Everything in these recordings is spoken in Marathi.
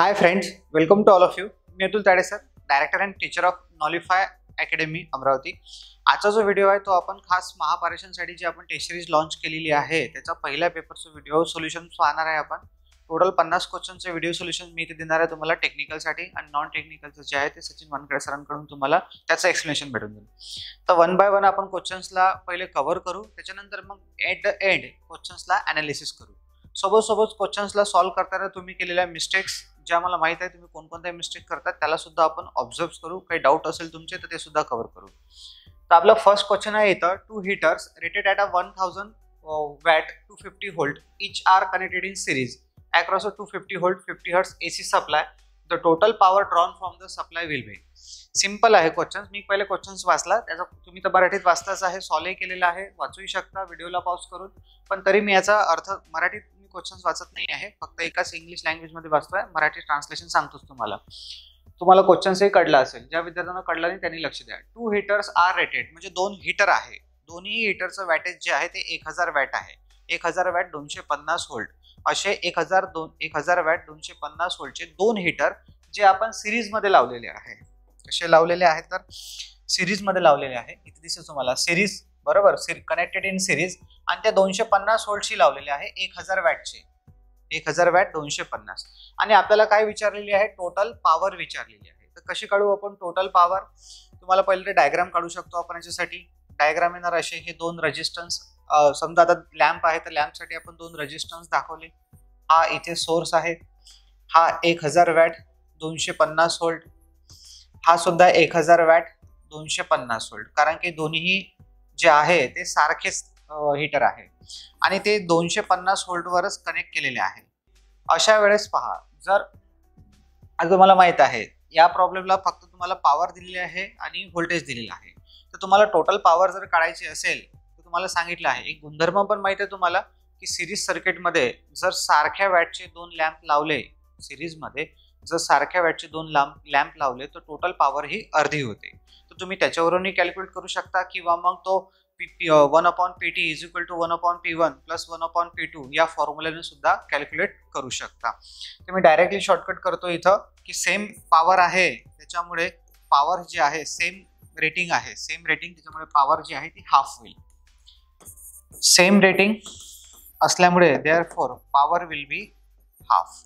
High friends, welcome to all of you. मी Atul Tade sir, director and teacher of Knowlify academy Amravati. आजचा जो व्हिडिओ आहे तो आपण खास महापारेषणसाठी जी आपण टेस्ट सिरीज लॉन्च केलेली आहे त्याचा पहिल्या पेपरचं व्हिडिओ सोल्युशन पाहणार आहे. आपण टोटल 50 क्वेश्चनचे व्हिडिओ सोल्युशन मी इथे देणार आहे तुम्हाला. टेक्निकलसाठी आणि नॉन टेक्निकलचं जे आहे ते सचिन वानखेडे सरांकडून तुम्हाला त्याचं एक्सप्लेनेशन भेटून जाईल. तर वन बाय वन आपण क्वेश्चन्सला पहिले कव्हर करू, त्याच्यानंतर मग एट द एंड क्वेश्चन्सला ॲनालिसिस करू. सोबत क्वेश्चन्सला सॉल्व्ह करताना तुम्ही केलेल्या मिस्टेक्स ज्या मला माहित आहे तुम्ही कोणकोणत्या मिस्टेक करतात त्याला सुद्धा आपण ऑब्झर्व करू. काही डाऊट असेल तुमचे तर ते सुद्धा कव्हर करू. तर आपला फर्स्ट क्वेश्चन आहे इथं, 2 heaters rated at 1000 watt 250 volt each are connected in series across a 250 volt 50 hertz AC supply. The total power drawn from the supply will be. Simple आहे क्वेश्चन. मी पहिले क्वेश्चन्स वाचला, त्याचा तुम्ही तर मराठीत वाचताच आहे, सॉल्व्ह केलेला आहे, वाचूही शकता व्हिडिओला पॉज करून. पण तरी मी याचा अर्थ मराठीत क्वेश्चन्स वाचत नाही आहे, फक्त एकाच इंग्लिश लँग्वेज मध्ये वाचतोय. मराठी ट्रान्सलेशन सांगतोच तुम्हाला. तुम्हाला क्वेश्चन्स हे कळला असेल. ज्या विद्यार्थ्यांना कळला नाही त्यांनी लक्ष द्या. 2 हीटर्स आर रेटेड म्हणजे 2 हीटर आहे. दोन्ही हीटरचं वॅटेज जे आहे ते 1000 वॅट आहे. 1000 वॅट 250 व्होल्ट असे 1000 वॅट 250 व्होल्टचे 2 हीटर जे आपण सिरीज मध्ये लावलेले आहे. कसे लावलेले आहेत तर सिरीज मध्ये लावलेले आहे. इथे दिसेल तुम्हाला सिरीज, बरोबर, कनेक्टेड इन सिरीज. आणि त्या 250 व्होल्टशी लावलेले आहे 1000 वॅटचे. 1000 वॅट 250. आणि आपल्याला काय विचारलेली आहे? टोटल पॉवर विचारलेली आहे. तर कशी काढू आपण टोटल पॉवर? तुम्हाला पहिले डायग्राम काढू शकतो आपण याच्यासाठी. डायग्राम येणार असे, हे 2 रेजिस्टन्स. समजा आता लॅम्प आहे तर लॅम्पसाठी आपण 2 रेजिस्टन्स दाखवले. हा इथे सोर्स आहे, हा 1000 वॅट 250 व्होल्ट, हा सुद्धा 1000 वॅट 250 व्होल्ट. कारण की दोन्ही जे आहे ते सारखेच हीटर आहे आणि ते 250 व्होल्ट वरच कनेक्ट केलेले आहे. अशा वेळेस पहा, जर आज तुम्हाला माहित आहे या प्रॉब्लेमला फक्त तुम्हाला पॉवर दिलेली आहे आणि व्होल्टेज दिलेला आहे. तर तुम्हाला टोटल पॉवर जर काढायची असेल तर तुम्हाला सांगितलं आहे, एक गुणधर्म पण माहित आहे तुम्हाला की सिरीज सर्किटमध्ये जर सारख्या वॅटचे 2 लॅम्प लावले, सिरीजमध्ये जर सारख्या वॅटचे 2 लॅम्प लावले तर टोटल पॉवर ही अर्धी होते. तर तुम्ही त्याच्यावरूनही कॅल्क्युलेट करू शकता किंवा मग तो 1/pt is equal to 1/p1 plus 1/p2 या फॉर्म्युल्याने सुद्धा कॅल्क्युलेट करू शकता. तर मी डायरेक्टली शॉर्टकट करतो इथं की सेम पॉवर आहे त्याच्यामुळे पॉवर जी आहे सेम रेटिंग आहे, सेम रेटिंग, त्याच्यामुळे पॉवर जी आहे ती हाफ होईल. सेम रेटिंग असल्यामुळे therefore power will be half.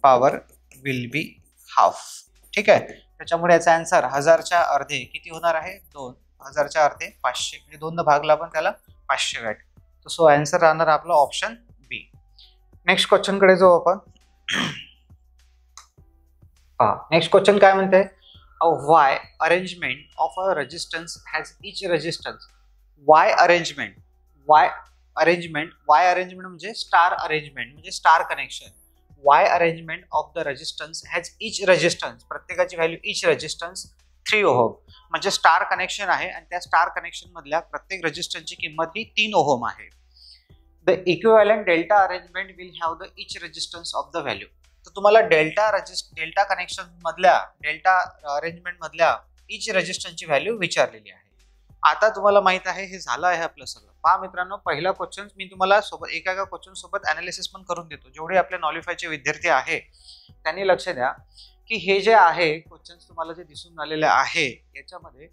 Power will be half. ठीक आहे. त्याच्यामुळे याचा आन्सर 1000च्या अर्धे किती होणार आहे? 2. 1000च्या अर्धे 500 म्हणजे 2 भागला पण त्याला 500 वॅट. तर सो आन्सर राहणार आपला ऑप्शन बी. नेक्स्ट क्वेश्चन कडे जाऊ आपण. नेक्स्ट क्वेश्चन काय म्हणते? Y arrangement of a resistance has each resistance. Y arrangement म्हणजे स्टार अरेंजमेंट म्हणजे star connection. Y arrangement of the resistance has each resistance, प्रत्येकाची व्हॅल्यू इच रेजिस्टन्स 3 ओहम म्हणजे स्टार कनेक्शन आहे आणि त्या स्टार कनेक्शन मधल्या प्रत्येक रेजिस्टन्सची किंमत ही 3 ओहम आहे. The equivalent delta arrangement will have the each resistance of the value. तर तुम्हाला डेल्टा कनेक्शन मधल्या डेल्टा अरेंजमेंट मधल्या इच रेजिस्टन्सची व्हॅल्यू विचारलेली आहे. आता तुम्हाला माहित आहे हे झालं आहे आपलं सगळं. पहा मित्रांनो, पहिला क्वेश्चन मी तुम्हाला सोबत एका क्वेश्चन सोबत अनालिसिस पण करून देतो. जेवढे आपले नॉलिफायचे विद्यार्थी आहे त्यांनी लक्ष द्या की हे जे आहे क्वेश्चन्स तुम्हाला जे दिसून आलेले आहे याच्यामध्ये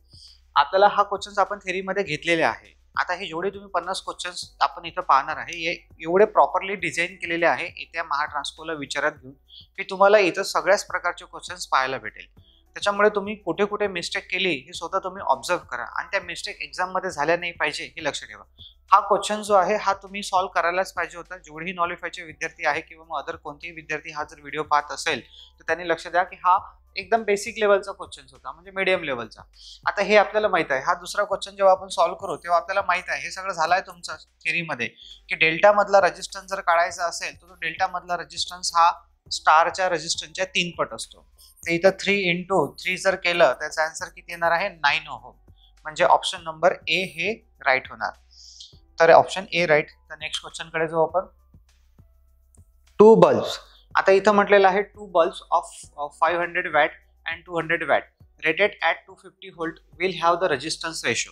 आपल्याला हा क्वेश्चन्स आपण थेरीमध्ये घेतलेले आहे. आता हे जेवढे तुम्ही 50 क्वेश्चन्स आपण इथं पाहणार आहे हे एवढे प्रॉपरली डिझाईन केलेले आहे येत्या महाट्रान्सकोला विचारात घेऊन की तुम्हाला इथं सगळ्याच प्रकारचे क्वेश्चन्स पाहायला भेटेल. त्याच्यामुळे तुम्ही कुठे कुठे मिस्टेक केली हे स्वतः तुम्ही ऑब्झर्व करा आणि त्या मिस्टेक एक्झाममध्ये झाल्या नाही पाहिजे हे लक्ष ठेवा. हा क्वेश्चन जो आहे हा तुम्ही सॉल्व्ह करायलाच पाहिजे होता. जेवढेही नॉलिफायचे विद्यार्थी आहे किंवा मग अदर कोणतेही विद्यार्थी हा जर व्हिडिओ पाहत असेल तर त्यांनी लक्ष द्या की हा एकदम बेसिक लेवलचा क्वेश्चन होता, म्हणजे मीडियम लेवलचा. आता हे आपल्याला माहित आहे. हा दुसरा क्वेश्चन जेव्हा आपण सॉल्व्ह करू तेव्हा आपल्याला माहित आहे हे सगळं झालंय तुमचं थेरीमध्ये की डेल्टा मधला रेजिस्टन्स जर काढायचा असेल तर तो डेल्टा मधला रेजिस्टन्स हा स्टारच्या रेजिस्टन्सच्या 3 पट असतो. तर इथं 3 × 3 जर केलं त्याचा आन्सर किती येणार आहे? 9 ओहम. म्हणजे ऑप्शन नंबर ए हे राईट होणार. तर ऑप्शन ए राईट. तर नेक्स्ट क्वेश्चन कडे जाऊ आपण. 2 बल्ब्स. आता इथं म्हटलेलं आहे 2 bulbs of 500 watt and 200 watt rated at 250 volt will have the resistance ratio.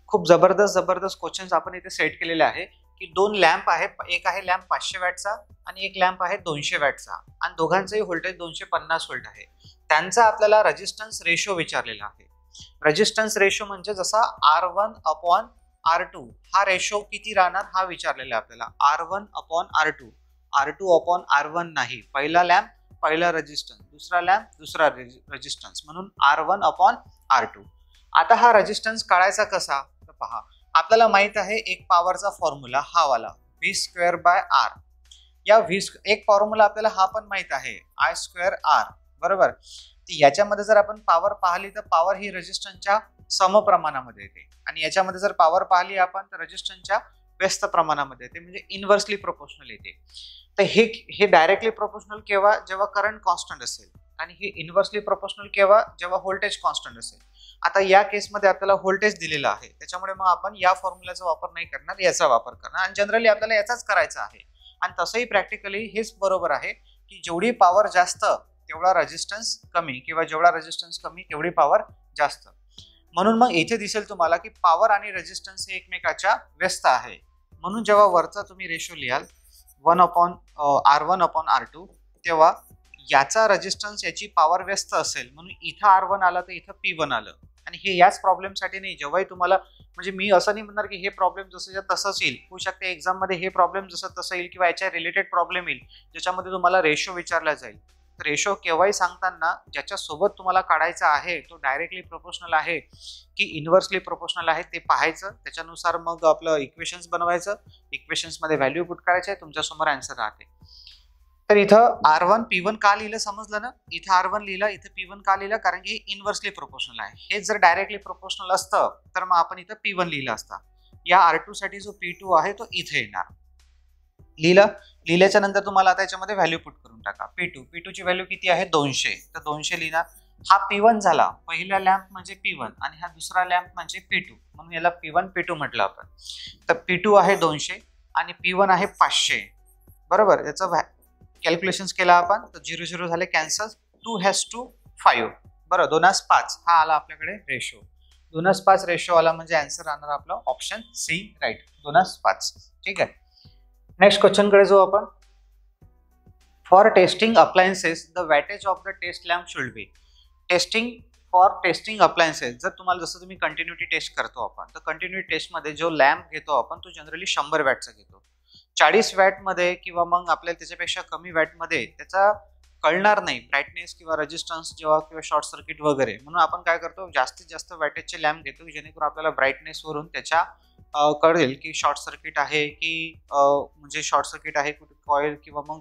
खूप जबरदस्त क्वेश्चन्स आपण इथे सेट केलेले आहे की 2 लॅम्प आहे. एक आहे लॅम्प 500 वॅटचा आणि एक लॅम्प आहे 200 वॅटचा आणि दोघांचंही व्होल्टेज 250 व्होल्ट आहे. त्यांचा आपल्याला रेजिस्टन्स रेशो विचारलेला आहे. रेजिस्टन्स रेशो म्हणजे जसा R1/R2 हा रेशो किती राहणार हा विचारलेला आहे आपल्याला. R1/R2, R2/R1 नाही. पहिला लॅम्प पहिला रेजिस्टन्स, दुसरा लॅम्प दुसरा रेजिस्टन्स, म्हणून R1/R2. आता हा रेजिस्टन्स काढायचा कसा तर पहा, आपल्याला माहित आहे एक पॉवरचा फॉर्म्युला हा वाला V²/R. या एक फॉर्म्युला आपल्याला हा पण माहित आहे I²R, बरोबर. याच्यामध्ये जर आपण पॉवर पाहिली तर पॉवर ही रेजिस्टन्सच्या समप्रमाणामध्ये येते आणि याच्यामध्ये जर पॉवर पाहिली आपण तर रेजिस्टन्सच्या व्यस्त प्रमाणामध्ये येते, म्हणजे इनव्हर्सली प्रोपोर्शनल येते. तर हे डायरेक्टली प्रोपोर्शनल केव्हा, जेव्हा करंट कॉन्स्टंट असेल, आणि हे इनव्हर्सली प्रोपोर्शनल केव्हा, जेव्हा व्होल्टेज कॉन्स्टंट असेल. आता या केसमध्ये आपल्याला व्होल्टेज दिलेला आहे, त्याच्यामुळे मग आपण या फॉर्म्युलाचा वापर नाही करणार, याचा वापर करणार आणि जनरली आपल्याला याचाच करायचा आहे. आणि तसंही प्रॅक्टिकली हेच बरोबर आहे की जेवढी पॉवर जास्त तेवढा रेजिस्टन्स कमी, किंवा जेवढा रेजिस्टन्स कमी तेवढी पॉवर जास्त. म्हणून मग इथे दिसेल तुम्हाला की पॉवर आणि रेजिस्टन्स हे एकमेकाच्या व्यस्त आहे. म्हणून जेव्हा वरचा तुम्ही रेशो लिहाल R1/R2, तेव्हा याचा रेजिस्टन्स याची पॉवर व्यस्त असेल, म्हणून इथं R1 आलं तर इथं P1 आलं. आणि हे याच प्रॉब्लेमसाठी नाही, जेव्हाही तुम्हाला, म्हणजे मी असं नाही म्हणणार की हे प्रॉब्लेम जसं तसंच येईल, होऊ शकते एक्झाम मध्ये हे प्रॉब्लेम जसं तसं येईल, किंवा याच्या रिलेटेड प्रॉब्लेम येईल ज्याच्यामध्ये तुम्हाला रेशो विचारला जाईल. तर रेशो केव्हाही सांगताना ज्याच्या सोबत तुम्हाला काढायचा आहे तो डायरेक्टली प्रोपोर्शनल आहे की इनव्हर्सली प्रोपोर्शनल आहे ते पाहायचं, त्याच्यानुसार मग आपलं इक्वेशन्स बनवायचं, इक्वेशन्स मध्ये व्हॅल्यू पुट करायचे, तुमच्यासमोर आन्सर राहते. तर इथं R1 P1 का लिहिलं समजलं ना, इथं R1 लिहिलं, इथं P1 का लिहिलं, कारण की इनव्हर्सली प्रोपोर्शनल आहे. हे जर डायरेक्टली प्रोपोर्शनल असतं तर मग आपण इथं P1 लिहिलं असतं. या R2 साठी जो P2 आहे तो इथे येणार. लिहिल्याच्या नंतर तुम्हाला आता याच्यामध्ये व्हॅल्यू पुट करून टाका. P2 ची व्हॅल्यू किती आहे 200, तर 200 लिहिणार. हा P1 झाला, पहिला लॅम्प म्हणजे P1 आणि हा दुसरा लॅम्प म्हणजे P2, म्हणून याला P1 P2 म्हटलं आपण. तर P2 आहे 200 आणि P1 आहे 500, बरोबर. याचं कॅल्क्युलेशन्स केला आपण तर 0 0 झाले कॅन्सल. 2:5, बरं. 2:5 हा आला आपल्याकडे रेशो. 2:5 रेशो आला म्हणजे आन्सर राहणार आपला ऑप्शन सी, राईट, 2:5. ठीक आहे. नेक्स्ट क्वेश्चन कडे जाऊ आपण. For testing appliances the wattage of the test lamp should be. For testing appliances, जर तुम्हाला जसं तुम्ही कंटिन्युटी टेस्ट करतो आपण, तर कंटिन्युटी टेस्टमध्ये जो लॅम्प घेतो आपण तो जनरली 100 वॅटचा घेतो. 40 वॅटमध्ये किंवा मग आपल्याला त्याच्यापेक्षा कमी वॅटमध्ये त्याचा कळणार नाही ब्राईटनेस किंवा रेजिस्टन्स जेव्हा, किंवा शॉर्ट सर्किट वगैरे. म्हणून आपण काय करतो, जास्तीत जास्त वॅटेजचे लॅम्प घेतो जेणेकरून आपल्याला ब्राईटनेसवरून त्याच्या कळेल की शॉर्ट सर्किट आहे की म्हणजे शॉर्ट सर्किट आहे कुठे कॉईल, किंवा मग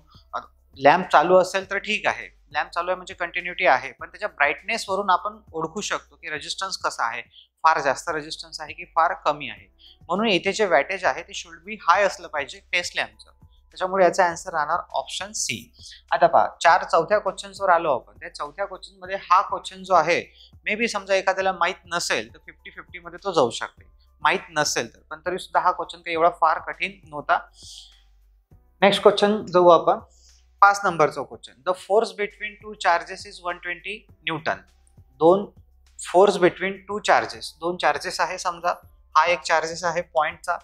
लॅम्प चालू असेल तर ठीक आहे, लॅम्प चालू आहे म्हणजे कंटिन्युटी आहे, पण त्याच्या ब्राईटनेसवरून आपण ओळखू शकतो की रेजिस्टन्स कसा आहे, फार जास्त रेजिस्टन्स आहे की फार कमी आहे. म्हणून इथे जे वॅटेज आहे ते शुड बी हाय असलं पाहिजे टेस्ट लॅम्पचं, त्याच्यामुळे याचा आन्सर राहणार ऑप्शन सी. आता पहा, चौथ्या क्वेश्चन्सवर आलो आपण. त्या चौथ्या क्वेश्चन मध्ये हा क्वेश्चन जो आहे, मे बी समजा एखाद्याला माहित नसेल तर 50-50 मध्ये तो जाऊ शकते, माहित नसेल तर, पण तरी सुद्धा हा क्वेश्चन काही एवढा फार कठीण नव्हता. नेक्स्ट क्वेश्चन जाऊ आपण. 5 नंबरचा question. The force between two charges is 120 Newton. Force between two charges, दोन चार्जेस आहे समजा, हा एक चार्जेस आहे पॉइंटचा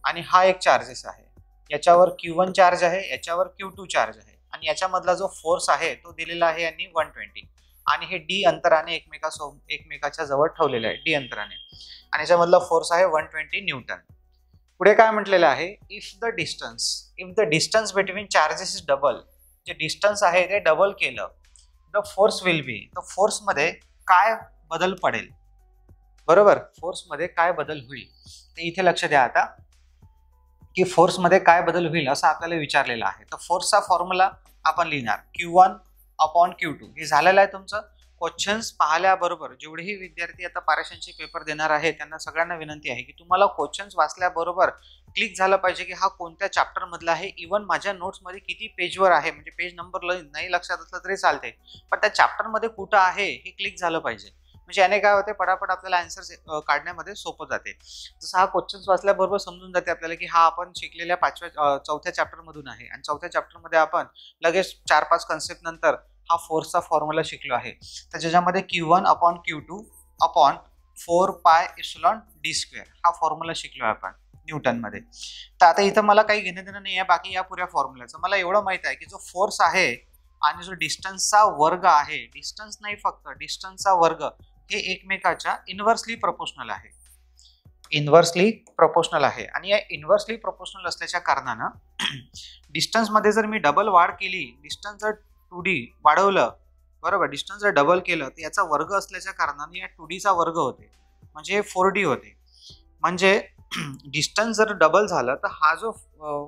आणि हा एक चार्जेस आहे. याच्यावर Q1 चार्ज आहे, याच्यावर Q2 चार्ज आहे, आणि याच्यामधला जो फोर्स आहे तो दिलेला आहे यांनी 120, आणि हे D अंतराने एकमेकाच्या जवळ ठेवलेले आहे, D अंतराने, आणि याच्यामधला फोर्स आहे 120 न्यूटन. पुढे काय म्हटलेलं आहे, if the distance between charges is double, जे डिस्टन्स आहे ते डबल केलं, द फोर्स विल बी, तर फोर्स मध्ये काय बदल पडेल, बरोबर. फोर्स मध्ये काय बदल होईल ते इथे लक्ष द्या आता, की फोर्स मध्ये काय बदल होईल असं आपल्याला विचारलेलं आहे. तर फोर्सचा फॉर्म्युला आपण लिहिणार Q1/Q2. हे झालेलं आहे तुमचं. क्वेश्चन्स पाहिल्याबरोबर जेवढेही विद्यार्थी आता पारेषणचे पेपर देणार आहे त्यांना सगळ्यांना विनंती आहे की तुम्हाला क्वेश्चन्स वाचल्याबरोबर क्लिक झालं पाहिजे की हा कोणत्या चॅप्टर मधला आहे. इव्हन माझ्या नोट्स मध्ये किती पेजवर आहे, म्हणजे पेज नंबर नाही लक्षात असलं तरी चालते, पण त्या चॅप्टर मध्ये कुठं आहे हे क्लिक झालं पाहिजे. म्हणजे याने काय होते, पटापट आपल्याला आन्सर काढण्यामध्ये सोपं जाते. जसं हा क्वेश्चन्स वाचल्याबरोबर समजून जाते आपल्याला की हा आपण शिकलेल्या चौथ्या चॅप्टर मधून आहे, आणि चौथ्या चॅप्टर मध्ये आपण लगेच 4-5 कन्सेप्ट नंतर हा फोर्सचा फॉर्म्युला शिकलो आहे. तर ज्याच्यामध्ये Q1/Q2 4πε d² हा फॉर्म्युला शिकलो आपण. न्यूटनमध्ये. तर आता इथं मला काही घेणं देणं नाही आहे बाकी या पुऱ्या फॉर्म्युलाचं. मला एवढं माहित आहे की जो फोर्स आहे आणि जो डिस्टन्सचा वर्ग आहे, डिस्टन्स नाही फक्त डिस्टन्सचा वर्ग, हे एकमेकाच्या इन्व्हर्सली प्रोपोर्शनल आहे. इन्व्हर्सली प्रोपोर्शनल आहे आणि या इन्व्हर्सली प्रोपोर्शनल असल्याच्या कारणानं डिस्टन्स मध्ये जर मी डबल वाढ केली, डिस्टन्स जर 2D वाढवलं, बरोबर, डिस्टन्स जर डबल केलं तर याचा वर्ग असल्याच्या कारणाने या 2D चा वर्ग होते, म्हणजे 4D होते. म्हणजे डिस्टन्स जर डबल झालं तर हा जो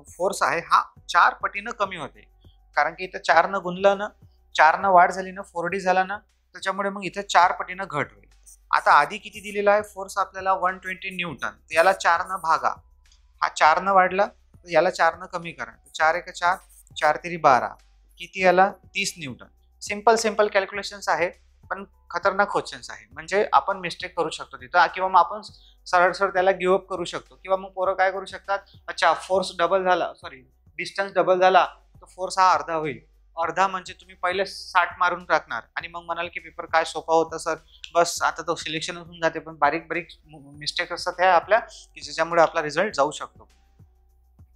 फोर्स आहे हा 4 पटीनं कमी होते, कारण की इथं 4 न गुणलं ना, 4 न वाढ झाली ना, 4D झाला ना, त्याच्यामुळे मग इथं 4 पटीनं घट होईल. आता आधी किती दिलेला आहे फोर्स आपल्याला 120 न्यूटन, याला 4 न भागा, हा 4 न वाढला तर याला 4 न कमी करा, 4 1 4, 4 3 12, किती याला 30 न्यूटन. सिंपल कॅल्क्युलेशन्स आहे पण खतरनाक क्वेश्चन्स आहे, म्हणजे आपण मिस्टेक करू शकतो तिथं, किंवा मग आपण सरळ त्याला गिव्ह अप करू शकतो, किंवा मग पोरं काय करू शकतात, अच्छा फोर्स डबल झाला, सॉरी डिस्टन्स डबल झाला तर फोर्स हा अर्धा होईल. अर्धा म्हणजे तुम्ही पहिले 60 मारून टाकणार आणि मग म्हणाल की पेपर काय सोपा होता सर, बस आता तो सिलेक्शन होऊन जाते. पण बारीक मिस्टेक असतात ह्या आपल्या, की ज्याच्यामुळे आपला रिझल्ट जाऊ शकतो.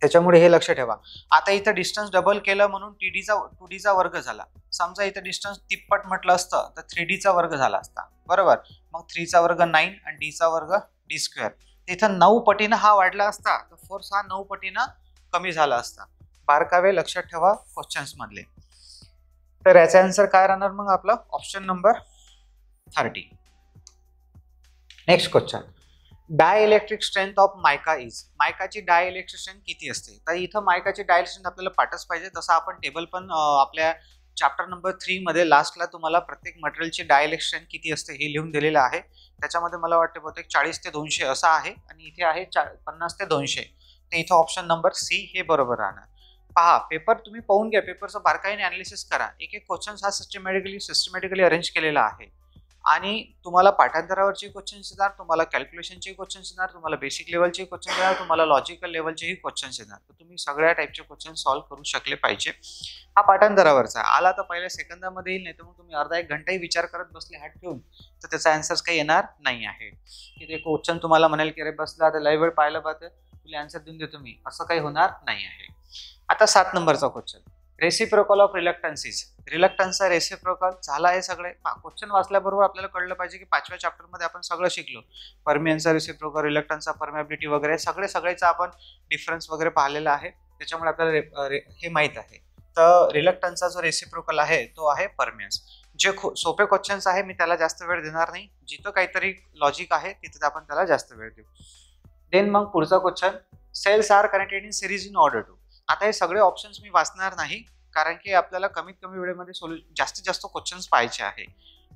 त्याच्यामुळे हे लक्ष ठेवा. आता इथं डिस्टन्स डबल केलं म्हणून 2D चा वर्ग झाला. समजा इथं डिस्टन्स तिप्पट म्हटलं असतं तर 3D चा वर्ग झाला असता, बरोबर. मग 3 चा वर्ग 9 आणि D चा वर्ग D². इथं 9 पटीनं हा वाढला असता तर फोर्स हा 9 पटीनं कमी झाला असता. बारकावे लक्षात ठेवा क्वेश्चन्स मधले. तर याचा आन्सर काय राहणार मग आपला option number 30. Next question, dielectric strength of mica is. मायकाची डायइलेक्ट्रिक स्ट्रेंथ किती असते? तर इथं मायकाची डायइलेक्ट्रिक स्ट्रेंथ आपल्याला पाठच पाहिजे. तसं आपण टेबल पण आपल्या चॅप्टर नंबर 3 मध्ये लास्टला तुम्हाला प्रत्येक मटेरियलची डायइलेक्ट्रिक स्ट्रेंथ किती असते हे लिहून दिलेलं आहे. त्याच्यामध्ये मला वाटते बहुतेक 40 ते 200 असं आहे आणि इथे आहे 50 ते 200. तर इथं ऑप्शन नंबर सी हे बरोबर राहणार. पहा, पेपर तुम्ही पाहून घ्या, पेपरचं बारकाईने अनालिसिस करा. एक क्वेश्चन हा सिस्टमॅटिकली अरेंज केलेला आहे आणि तुम्हाला पाठांतरावरचे क्वेश्चन्स येणार, तुम्हाला कॅल्क्युलेशनचे क्वेश्चन्स येणार, तुम्हाला बेसिक लेवलचे क्वेश्चन्स येणार, तुम्हाला लॉजिकल लेवलचेही क्वेश्चन्स येणार. तर तुम्ही सगळ्या टाईपचे क्वेश्चन सॉल्व्ह करू शकले पाहिजे. हा पाठांतरावरचा आला तर पहिल्या सेकंदामध्ये येईल, नाही तर मग तुम्ही अर्धा एक घंटाही विचार करत बसले हात ठेवून तर त्याचा आन्सर्स काही येणार नाही आहे. की ते क्वेश्चन तुम्हाला म्हणाल की अरे बसला आता लय वेळ पाहिलं पाहतं तुला आन्सर देऊन देतो मी, असं काही होणार नाही आहे. आता 7 नंबरचा क्वेश्चन, रेसिप्रोकल ऑफ रिलक्टन्सीज. रिलक्टन्सचा रेसिप्रोकल झाला आहे. सगळे क्वेश्चन वाचल्याबरोबर आपल्याला कळलं पाहिजे की 5व्या चॅप्टर मध्ये आपण सगळं शिकलो. परमियन्सचा रेसिप्रोकल, रिलक्टन्सचा परमिएबिलिटी वगैरे सगळेचा आपण डिफरन्स वगैरे पाहिलेला आहे. त्याच्यामुळे आपल्याला हे माहित आहे. तर रिलक्टन्सचा जो रेसिप्रोकल आहे तो आहे परमियन्स. जे सोपे क्वेश्चन्स आहे मी त्याला जास्त वेळ देणार नाही, जिथं काहीतरी लॉजिक आहे तिथे आपण त्याला जास्त वेळ देऊ. देन मग पुढचा question, cells are connected in series in order to. आता हे सगळे ऑप्शन्स मी वाचणार नाही कारण की आपल्याला कमीत कमी वेळेमध्ये जास्तीत जास्त क्वेश्चन्स पाहायचे आहे.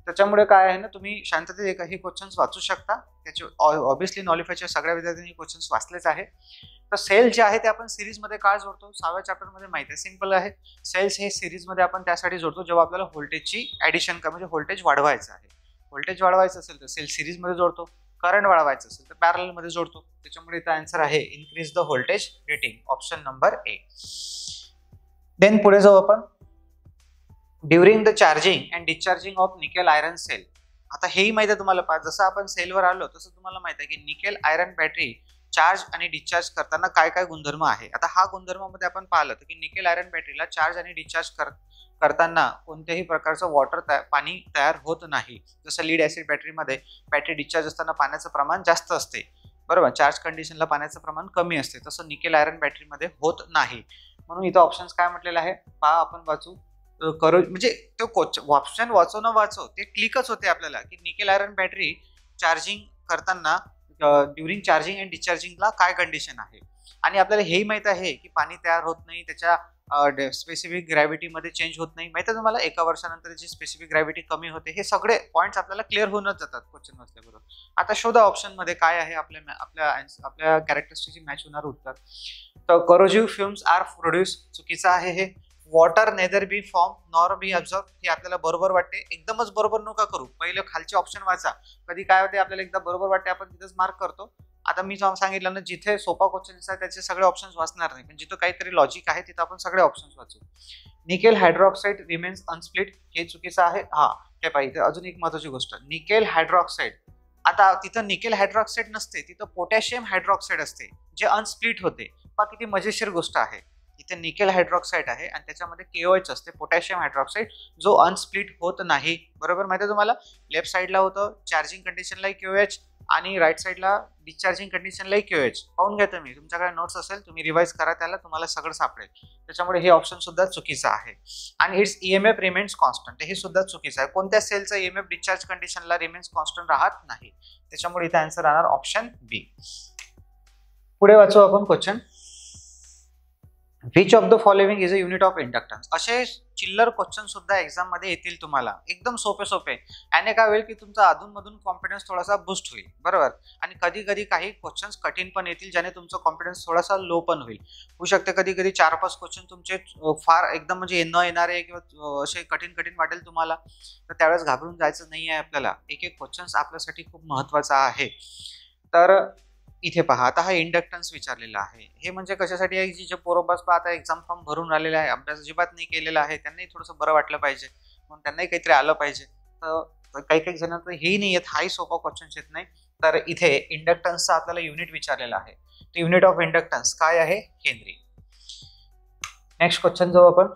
त्याच्यामुळे काय आहे ना, तुम्ही शांततेत हे क्वेश्चन्स वाचू शकता. त्याचे ऑब्विसली नॉलिफायच्या सगळ्या विद्यार्थ्यांनी क्वेश्चन्स वाचलेच आहे. तर सेल जे आहे ते आपण सिरीजमध्ये का जोडतो? 6व्या चॅप्टरमध्ये माहिती आहे, सिंपल आहे. सेल्स हे सिरीजमध्ये आपण त्यासाठी जोडतो जेव्हा आपल्याला व्होल्टेजची ॲडिशन म्हणजे व्होल्टेज वाढवायचं आहे. व्होल्टेज वाढवायचं असेल तर सेल सिरीजमध्ये जोडतो, करंट वाढवायचं असेल तर पॅरलल मध्ये जोडतो. त्याच्यामुळे इथं आन्सर आहे increase the voltage rating, option number A. Then पुढे जाऊ आपण, during the charging and discharging of nickel iron cell. आता हेही माहिती आहे तुम्हाला, जसं आपण सेलवर आलो तसं तुम्हाला माहिती आहे की निकेल आयरन बॅटरी चार्ज आणि डिस्चार्ज करताना काय काय गुणधर्म आहे. आता हा गुणधर्मामध्ये आपण पाहिलं तर की निकेल आयरन बॅटरीला चार्ज आणि डिस्चार्ज करताना कोणत्याही प्रकारचं पाणी तयार होत नाही. जसं लीड ऍसिड बॅटरीमध्ये बॅटरी डिस्चार्ज असताना पाण्याचं प्रमाण जास्त असते, बरोबर, चार्ज कंडिशनला पाण्याचं प्रमाण कमी असते. तसं निकेल आयरन बॅटरीमध्ये होत नाही. म्हणून इथं ऑप्शन्स काय म्हटलेलं आहे पहा, आपण वाचू करू, म्हणजे तो ऑप्शन वाचो न वाचो ते क्लिकच होते आपल्याला की निकेल आयरन बॅटरी चार्जिंग करताना ड्युरिंग चार्जिंग अँड डिस्चार्जिंगला काय कंडिशन आहे. आणि आपल्याला हेही माहित आहे की पाणी तयार होत नाही, त्याच्या स्पेसिफिक ग्रॅव्हिटीमध्ये चेंज होत नाही. माहिती आहे तुम्हाला, 1 वर्षानंतर जी स्पेसिफिक ग्रॅव्हिटी कमी होते. हे सगळे पॉईंट्स आपल्याला क्लिअर होऊनच जातात क्वेश्चन वाचल्याबरोबर. आता शोधा ऑप्शन मध्ये काय आहे आपल्या कॅरेक्टरिस्टिकची मॅच होणार उत्तर. तर करोजिव्ह फ्युम्स आर प्रोड्यूस, चुकीचं आहे हे. Water neither be form nor be observe, हे आपल्याला बरोबर वाटते. एकदमच बरोबर नका करू, पहिले खालचे ऑप्शन वाचा. कधी काय होते आपल्याला एकदा बरोबर वाटते आपण तिथेच मार्क करतो. आता मी सांगितलं ना, जिथे सोपा क्वेश्चन असतात त्याचे सगळे ऑप्शन्स वाचणार नाही, पण जिथं काहीतरी लॉजिक आहे तिथं आपण सगळे ऑप्शन्स वाचू. निकेल हायड्रॉक्साईड रिमेन्स अनस्प्लिट, हे चुकीचं आहे. हा, हे पाहिजे अजून एक महत्वाची गोष्ट, निकेल हायड्रॉक्साईड आता तिथं निकेल हायड्रॉक्साईड नसते, तिथं पोटॅशियम हायड्रॉक्साईड असते जे अनस्प्लिट होते. पहा किती मजेशीर गोष्ट आहे. इथे निकेल हायड्रॉक्साईड आहे आणि त्याच्यामध्ये KOH असते, पोटॅशियम हायड्रॉक्साईड, जो अनस्प्लिट होत नाही. बरोबर माहिती आहे तुम्हाला. लेफ्ट साईडला होतं चार्जिंग कंडिशनला KOH आणि राईट साईडला डिस्चार्जिंग कंडिशनला KOH. पाहून घ्या तुम्ही, तुमच्याकडे नोट्स असेल तुम्ही रिवाइज करा त्याला, तुम्हाला सगळं सापडेल. त्याच्यामुळे हे ऑप्शन सुद्धा चुकीचं आहे. आणि इट्स EMF रिमेन्स कॉन्स्टंट, हे सुद्धा चुकीचं आहे. कोणत्या सेलचा EMF डिस्चार्ज कंडिशनला रिमेन्स कॉन्स्टंट राहत नाही. त्याच्यामुळे इथे आन्सर राहणार ऑप्शन बी. पुढे वाचू आपण question. Which of the following is a unit of inductance. असे चिल्लर क्वेश्चन सुद्धा एक्झाम मध्ये येतील तुम्हाला, एकदम सोपे सोपे. याने काय होईल की तुमचा अधूनमधून कॉन्फिडन्स थोडासा बूस्ट होईल. बरोबर. आणि कधी कधी काही क्वेश्चन्स कठीण पण येतील, ज्याने तुमचा कॉन्फिडन्स थोडासा लो पण होईल. होऊ शकते कधी कधी 4-5 क्वेश्चन तुमचे फार एकदम म्हणजे न येणारे किंवा असे कठीण कठीण वाटेल तुम्हाला, तर त्यावेळेस घाबरून जायचं नाही आहे आपल्याला. एक एक क्वेश्चन्स आपल्यासाठी खूप महत्वाचा आहे. तर इथे पहा, आता हा इंडक्टन्स विचारलेला आहे. हे म्हणजे कशासाठी आहे, जी जे पोरं बस आता एक्झाम फॉर्म भरून राहिलेले आहे, अभ्यास अजिबात नाही केलेला आहे, त्यांनाही थोडंसं बरं वाटलं पाहिजे, म्हणून त्यांनाही काहीतरी आलं पाहिजे. तर काही काही जणांना हेही नाही येत, हाही सोपा क्वेश्चन येत नाही. तर इथे इंडक्टन्सचा आपल्याला युनिट विचारलेला आहे. तर युनिट ऑफ इंडक्टन्स काय आहे, हेनरी. नेक्स्ट क्वेश्चन जाऊ आपण.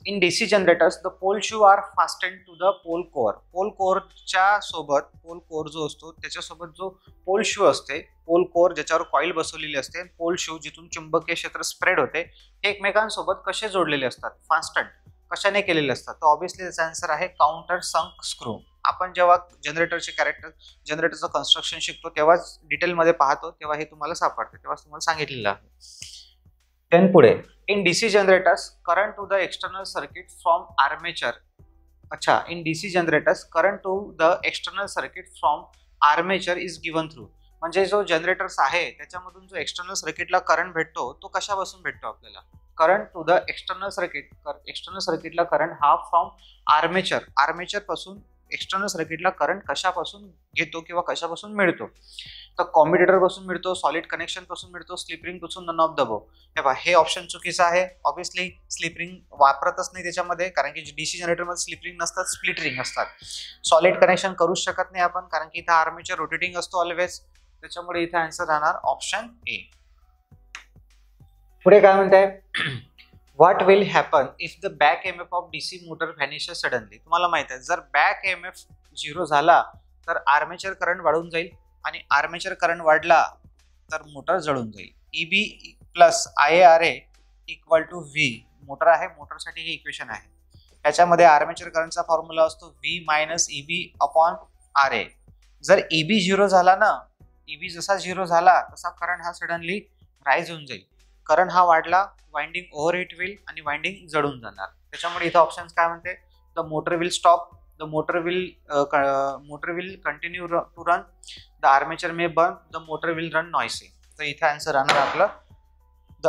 In DC generators the pole shoe are fastened to the pole core. Pole कोअरच्या सोबत, पोल कोअर जो असतो त्याच्यासोबत जो पोल शू असते, पोल कोअर ज्याच्यावर कॉईल बसवलेली असते, पोल शू जिथून चुंबकीय क्षेत्र स्प्रेड होते, हे एकमेकांसोबत कसे जोडलेले असतात, फास्टेंड कशाने केलेले असतात. तर ऑब्विसली त्याचा आन्सर आहे काउंटर संक स्क्रू. आपण जेव्हा जनरेटरचं कन्स्ट्रक्शन शिकतो तेव्हाच डिटेलमध्ये पाहतो, तेव्हा हे तुम्हाला सापडते, तेव्हा तुम्हाला सांगितलेलं आहे. देन पुढे, in DC generators current to the external circuit from armature. अच्छा, in DC generators current to the external circuit from armature is given through. म्हणजे जो जनरेटर्स आहे त्याच्यामधून जो एक्सटर्नल सर्किटला करंट भेटतो तो कशापासून भेटतो आपल्याला. करंट टू द एक्सटर्नल सर्किटला करंट हा फ्रॉम आर्मेचर पासून एक्सटर्नल सर्किटला करंट कशापासून घेतो किंवा कशापासून मिळतो. तर कॉम्युटेटर पासून मिळतो, सॉलिड कनेक्शन पासून मिळतो, स्लिप रिंग पासून, नन ऑफ द अबव. हे ऑप्शन चुकीचं आहे. ऑब्विसली स्लिप रिंग वापरतच नाही त्याच्यामध्ये, कारण की DC जनरेटरमध्ये स्लिप रिंग नसतात, स्प्लिट रिंग असतात. सॉलिड कनेक्शन करूच शकत नाही आपण, कारण की इथं आर्मेचर रोटेटिंग असतो ऑलवेज. त्याच्यामुळे इथे आन्सर राहणार ऑप्शन ए. पुढे काय म्हणताय, what will happen if the back EMF of DC motor vanishes suddenly. तुम्हाला माहित आहे, जर बॅक EMF 0 झाला तर आर्मेचर करंट वाढून जाईल, आणि आर्मेचर करंट वाढला तर मोटर जळून जाईल. EB plus IaRa equal to V. Motor आहे, मोटरसाठी हे इक्वेशन आहे. त्याच्यामध्ये आर्मेचर करंटचा फॉर्म्युला असतो V minus EB upon RA. जर EB 0 झाला ना, EB जसा 0 झाला तसा करंट हा सडनली राईज होऊन जाईल. करंट हा वाढला, वाइंडिंग ओव्हरहीट होईल आणि वाइंडिंग जळून जाणार. त्याच्यामुळे इथं ऑप्शन्स काय म्हणते, the motor will stop, the motor will continue to run, the armature may burn, the motor will run noisy. तर इथे आन्सर राहणार आपलं द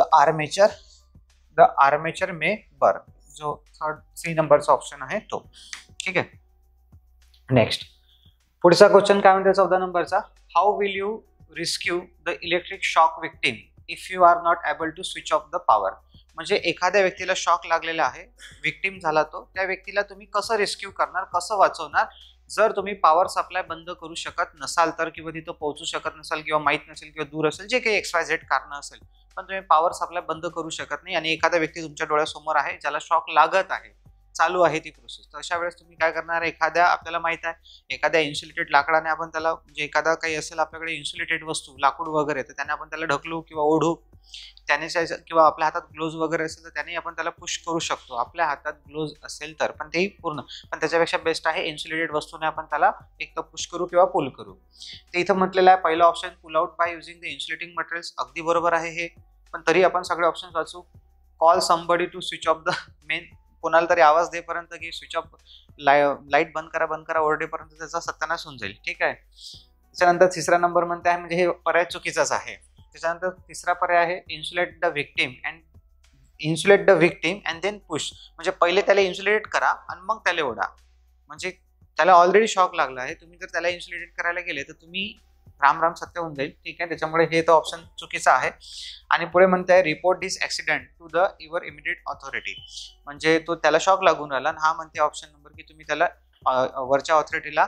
आर्मेचर मे बर्न, जो 3 नंबरचा ऑप्शन आहे तो. ठीक आहे. नेक्स्ट पुढचा क्वेश्चन काय म्हणते 14 नंबरचा. How will you rescue the electric shock victim if you are not able to switch off the power. म्हणजे एखाद्या व्यक्तीला शॉक लागलेला आहे, विक्टिम झाला तो, त्या व्यक्तीला तुम्ही कसं रेस्क्यू करणार, कसं वाचवणार, जर तुम्ही पॉवर सप्लाय बंद करू शकत नसाल तर, किंवा तिथं पोहोचू शकत नसाल, किंवा माहीत नसेल, किंवा दूर असेल, जे काही XYZ कारण असेल, पण तुम्ही पॉवर सप्लाय बंद करू शकत नाही आणि एखादा व्यक्ती तुमच्या डोळ्यासमोर आहे ज्याला शॉक लागत आहे, चालू आहे ती प्रोसेस. तर अशा वेळेस तुम्ही काय करणार, आपल्याला माहित आहे एखाद्या इन्सुलेटेड लाकडाने आपण त्याला, म्हणजे एखादा काही असेल आपल्याकडे इन्सुलेटेड वस्तू, लाकूड वगैरे, तर त्याने आपण त्याला ढकलू किंवा ओढू, त्याने, किंवा आपल्या हातात ग्लोव्ज वगैरे असेल तर त्याने आपण त्याला पुश करू शकतो, आपल्या हातात ग्लोव्ज असेल तर. पण तेही पूर्ण, पण त्याच्यापेक्षा बेस्ट आहे इन्सुलेटेड वस्तूने आपण त्याला एक तर पुश करू किंवा पुल करू. ते इथं म्हटलेलं आहे पहिलं option, pull out by using the insulating materials. अगदी बरोबर आहे हे, पण तरी आपण सगळे ऑप्शन वाचू. Call somebody to switch off the main, कोणाला तरी आवाज देपर्यंत की स्विच ऑफ, लाईट बंद करा ओरडेपर्यंत त्याचा सत्यानाश होऊन जाईल. ठीक आहे. त्याच्यानंतर तिसरा नंबर म्हणते आहे, म्हणजे हे पर्याय चुकीचाच आहे. त्याच्यानंतर तिसरा पर्याय आहे insulate the victim and then push. म्हणजे पहिले त्याला इन्सुलेट करा आणि मग त्याला ओढा. म्हणजे त्याला ऑलरेडी शॉक लागला आहे, तुम्ही जर त्याला इन्सुलेटेड करायला गेले तर तुम्ही राम सत्य होऊन जाईल. ठीक आहे. त्याच्यामुळे हे तर ऑप्शन चुकीचा आहे. आणि पुढे म्हणते आहे report this accident to the your immediate authority. म्हणजे तो त्याला शॉक लागून राहिला आणि हा म्हणते ऑप्शन नंबर की तुम्ही त्याला वरच्या ऑथॉरिटीला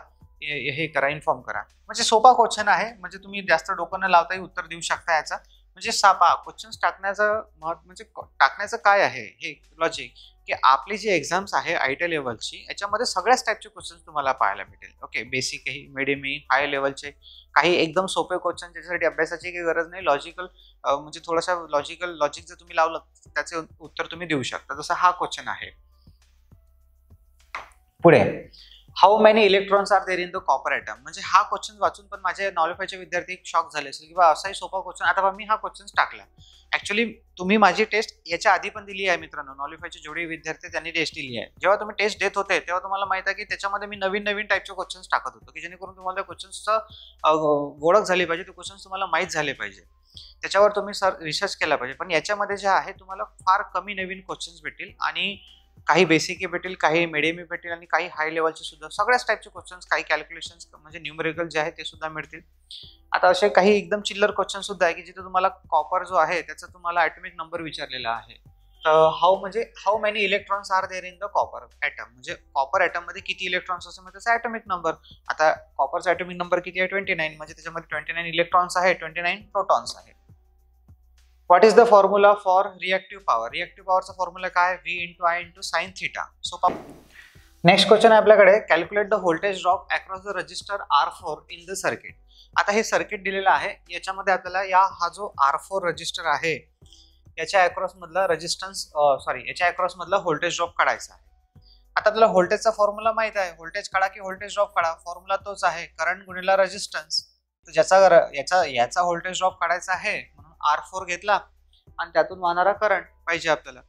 हे करा, इन्फॉर्म करा. म्हणजे सोपा क्वेश्चन आहे, म्हणजे तुम्ही जास्त डोकं न लावताही उत्तर देऊ शकता याचा. म्हणजे सापा क्वेश्चन्स टाकण्याचं म्हणजे टाकण्याचं काय आहे हे लॉजिक, की आपली जी एक्झाम्स आहे आयटी लेवलची याच्यामध्ये सगळ्याच टाईपचे क्वेश्चन्स तुम्हाला पाहायला भेटेल. ओके, बेसिकही, मिडियमही, हाय लेवलचे, काही एकदम सोपे क्वेश्चन ज्याच्यासाठी अभ्यासाची काही गरज नाही, लॉजिकल म्हणजे थोडासा लॉजिक जर तुम्ही लावलं त्याचे उत्तर तुम्ही देऊ शकता. जसं हा क्वेश्चन आहे. पुढे, how many electrons are there in the copper atom. म्हणजे हा क्वेश्चन वाचून पण माझे नॉलिफायचे विद्यार्थी शॉक झाले असेल, किंवा असाही सोपा क्वेश्चन. आता मी हा क्वेश्चन टाकला. ऍक्च्युली तुम्ही माझी टेस्ट याच्या आधी पण दिली आहे मित्रांनो. नॉलिफायचे जेवढे विद्यार्थी त्यांनी टेस्ट दिली आहे, जेव्हा तुम्ही टेस्ट देत होते तेव्हा तुम्हाला माहित आहे की त्याच्यामध्ये मी नवीन नवीन टाईपचे क्वेश्चन्स टाकत होतो, की जेणेकरून तुम्हाला क्वेश्चन्सचं ओळख झाली पाहिजे, ते क्वेश्चन्स तुम्हाला माहीत झाले पाहिजे, त्याच्यावर तुम्ही रिसर्च केला पाहिजे. पण याच्यामध्ये जे आहे तुम्हाला फार कमी नवीन क्वेश्चन्स भेटतील, आणि काही बेसिक भेटेल, काही मिडियम भेटेल, आणि काही हाय लेवलचे सुद्धा सगळ्याच टाईपचे क्वेश्चन्स, काही कॅल्क्युलेशन्स म्हणजे न्यूमेरिकल जे आहे ते सुद्धा मिळतील. आता असे काही एकदम चिल्लर क्वेश्चन सुद्धा आहे की जिथे तुम्हाला कॉपर जो आहे त्याचा तुम्हाला ॲटॉमिक नंबर विचारलेला आहे. तर how many electrons are there in the copper atom. म्हणजे कॉपर ॲटम मध्ये किती इलेक्ट्रॉन्स असतात त्याचा ॲटॉमिक नंबर. आता कॉपरचा ॲटॉमिक नंबर किती आहे? 29. म्हणजे त्याच्यामध्ये 29 इलेक्ट्रॉन्स आहे, 29 प्रोटॉन्स आहे. What is the formula for reactive power? Reactive पॉवरचा फॉर्म्युला काय? V × I × sin θ. सोपा. नेक्स्ट क्वेश्चन आहे आपल्याकडे, calculate the voltage drop across the register R4 in the circuit. आता हे सर्किट दिलेलं आहे, याच्यामध्ये आपल्याला हा जो R4 रजिस्टर आहे याच्या अक्रॉस मधला याच्या अक्रॉस मधला व्होल्टेज ड्रॉप काढायचा आहे. आता आपल्याला व्होल्टेजचा फॉर्म्युला माहित आहे, व्होल्टेज काढा की व्होल्टेज ड्रॉप काढा, फॉर्म्युला तोच आहे, करंट गुणिला रेजिस्टन्स. तर याचा व्होल्टेज ड्रॉप काढायचा आहे म्हणून R4 घेतला, आणि त्यातून वाहणारा करंट पाहिजे आपल्याला.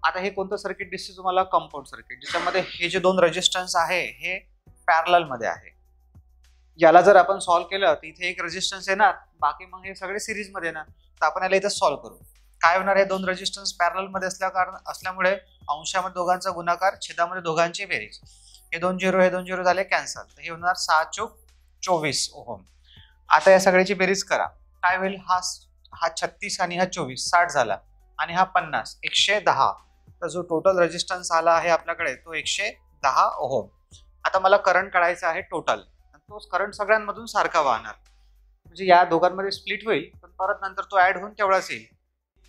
आता हे कोणतं सर्किट दिसते तुम्हाला? कंपाऊंड सर्किट, ज्याच्यामध्ये हे जे दोन रेजिस्टन्स आहे हे पॅरलल मध्ये आहे. याला जर आपण सॉल्व्ह केलं तर इथे एक रेजिस्टन्स येणार, बाकी मग हे सगळे सिरीज मध्ये येणार. तर आपण याला इथे सॉल्व्ह करू. काय होणार? हे दोन रेजिस्टन्स पॅरलल मध्ये असल्यामुळे अंशामध्ये दोघांचा गुणाकार, छेदामध्ये दोघांची बेरीज. हे 2 0 झाले कॅन्सल, तर हे होणार 6 चोक 24 ओहम. आता या सगळ्याची बेरीज करा, काय होईल? हा 36 आणि हा 24 60 झाला, आणि हा 50 110. तर जो टोटल रेजिस्टन्स आला आहे आपल्याकडे तो 110 ओहम. आता मला करंट काढायचा आहे टोटल, तोच करंट सगळ्यांमधून सारखा वाहणार, म्हणजे या दोघांमध्ये स्प्लिट होईल पण परत नंतर तो ऍड होऊन तेवढाच येईल.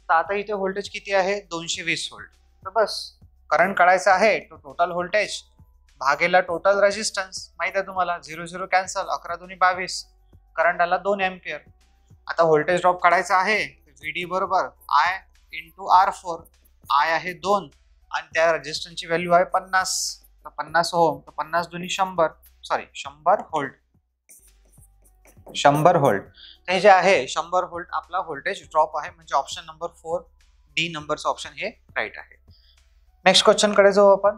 तर आता इथे व्होल्टेज किती आहे? 220 व्होल्ट. तर बस करंट काढायचा आहे, तो टोटल व्होल्टेज भागेला टोटल रेजिस्टन्स. माहित आहे तुम्हाला, 0 0 कॅन्सल, 11 2 22, करंट आला 2 एम्पियर. आता व्होल्टेज ड्रॉप काढायचा आहे, VD बरोबर I × R4. I आहे 2 आणि त्या रेजिस्टन्सची व्हॅल्यू आहे 50, तर 50 ओहम, तर 50 दुनी 100, 100 व्होल्ट. 100 व्होल्ट. हे जे आहे 100 व्होल्ट आपला व्होल्टेज ड्रॉप आहे, म्हणजे ऑप्शन नंबर 4 D नंबरचं ऑप्शन हे राईट आहे. नेक्स्ट क्वेश्चन कडे जाऊ आपण.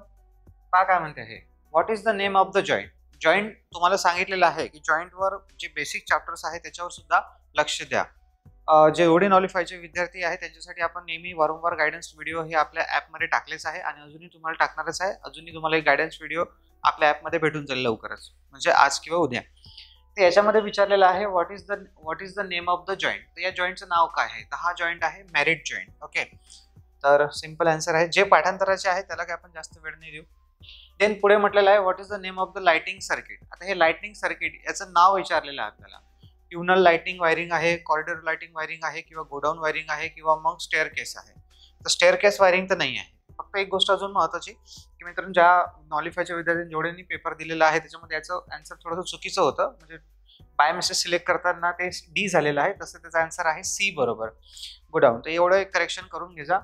काय म्हणते हे, what is the name of the joint? Joint तुम्हाला सांगितलेलं आहे की जॉईंटवर जे बेसिक चॅप्टर्स आहे त्याच्यावर सुद्धा लक्ष द्या. जे ओडी नॉलिफायचे विद्यार्थी आहेत त्यांच्यासाठी आपण नेहमी वारंवार गायडन्स व्हिडिओ हे आपल्या ॲपमध्ये टाकलेच आहे, आणि अजूनही तुम्हाला टाकणारच आहे. अजूनही तुम्हाला एक गायडन्स व्हिडिओ आपल्या ॲपमध्ये भेटून जाईल लवकरच, म्हणजे आज किंवा उद्या. तर याच्यामध्ये विचारलेलं आहे what is the name of the joint. तर या जॉईंटचं नाव काय आहे? तर हा जॉईंट आहे मेरिट जॉईंट. ओके, तर सिंपल आन्सर आहे. जे पाठांतराचे आहे त्याला काय आपण जास्त वेळ नाही देऊ. देन पुढे म्हटलेलं आहे what is the name of the lighting circuit. आता हे लाइटिंग सर्किट याचं नाव विचारलेलं आहे आपल्याला. ट्युनल लाइटिंग वायरिंग आहे, कॉरिडॉर लाइटिंग वायरिंग आहे, किंवा गोडाऊन वायरिंग आहे, किंवा मग स्टेअरकेस आहे. तर स्टेअरकेस वायरिंग तर नाही आहे. फक्त एक गोष्ट अजून महत्त्वाची की मित्रांनो, ज्या नॉलिफायच्या विद्यार्थ्यांनी जेवढ्यांनी पेपर दिलेला आहे त्याच्यामध्ये याचं आन्सर थोडंसं चुकीचं होतं, म्हणजे बाय मिस्टेक सिलेक्ट करताना ते D झालेलं आहे, तसं त्याचा आन्सर आहे C बरोबर, गोडाऊन. तर एवढं एक करेक्शन करून घ्या.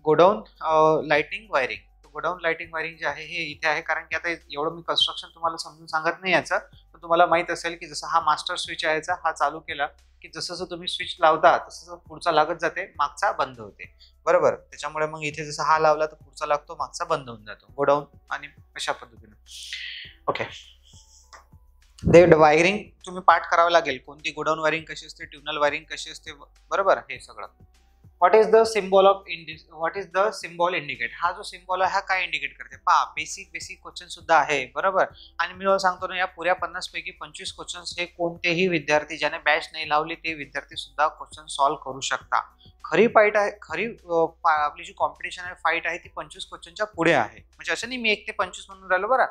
Godown lighting wiring. Godown lighting wiring जे आहे हे इथे आहे, कारण की आता एवढं मी कन्स्ट्रक्शन तुम्हाला समजून सांगत नाही याचं, पण तुम्हाला माहित असेल की जसं हा मास्टर स्विच आहे याचा, हा चालू केला की जसं तुम्ही स्विच लावता तसं पुढचा लागत जाते, मागचा बंद होते, बरोबर. त्याच्यामुळे मग इथे जसं हा लावला तर पुढचा लागतो, मागचा बंद होऊन जातो. गोडाऊन आणि अशा पद्धतीने. ओके, ते वायरिंग तुम्ही पाठ करावं लागेल, कोणती गोडाऊन वायरिंग कशी असते, ट्युनल वायरिंग कशी असते, बरोबर. हे सगळं. What is the symbol indicate. हा जो सिम्बॉल आहे हा काय इंडिकेट करते पहा. बेसिक क्वेश्चन सुद्धा आहे, बरोबर. आणि मी सांगतो ना, या पुऱ्या 50 पैकी 25 क्वेश्चन्स हे कोणतेही विद्यार्थी ज्याने बॅच नाही लावली ते विद्यार्थी सुद्धा क्वेश्चन सॉल्व्ह करू शकता. खरी फाईट आहे, आपली जी कॉम्पिटिशन आहे, फाईट आहे ती 25 क्वेश्चनच्या पुढे आहे. म्हणजे असं नाही मी 1 ते 25 म्हणून राहिलो बरं,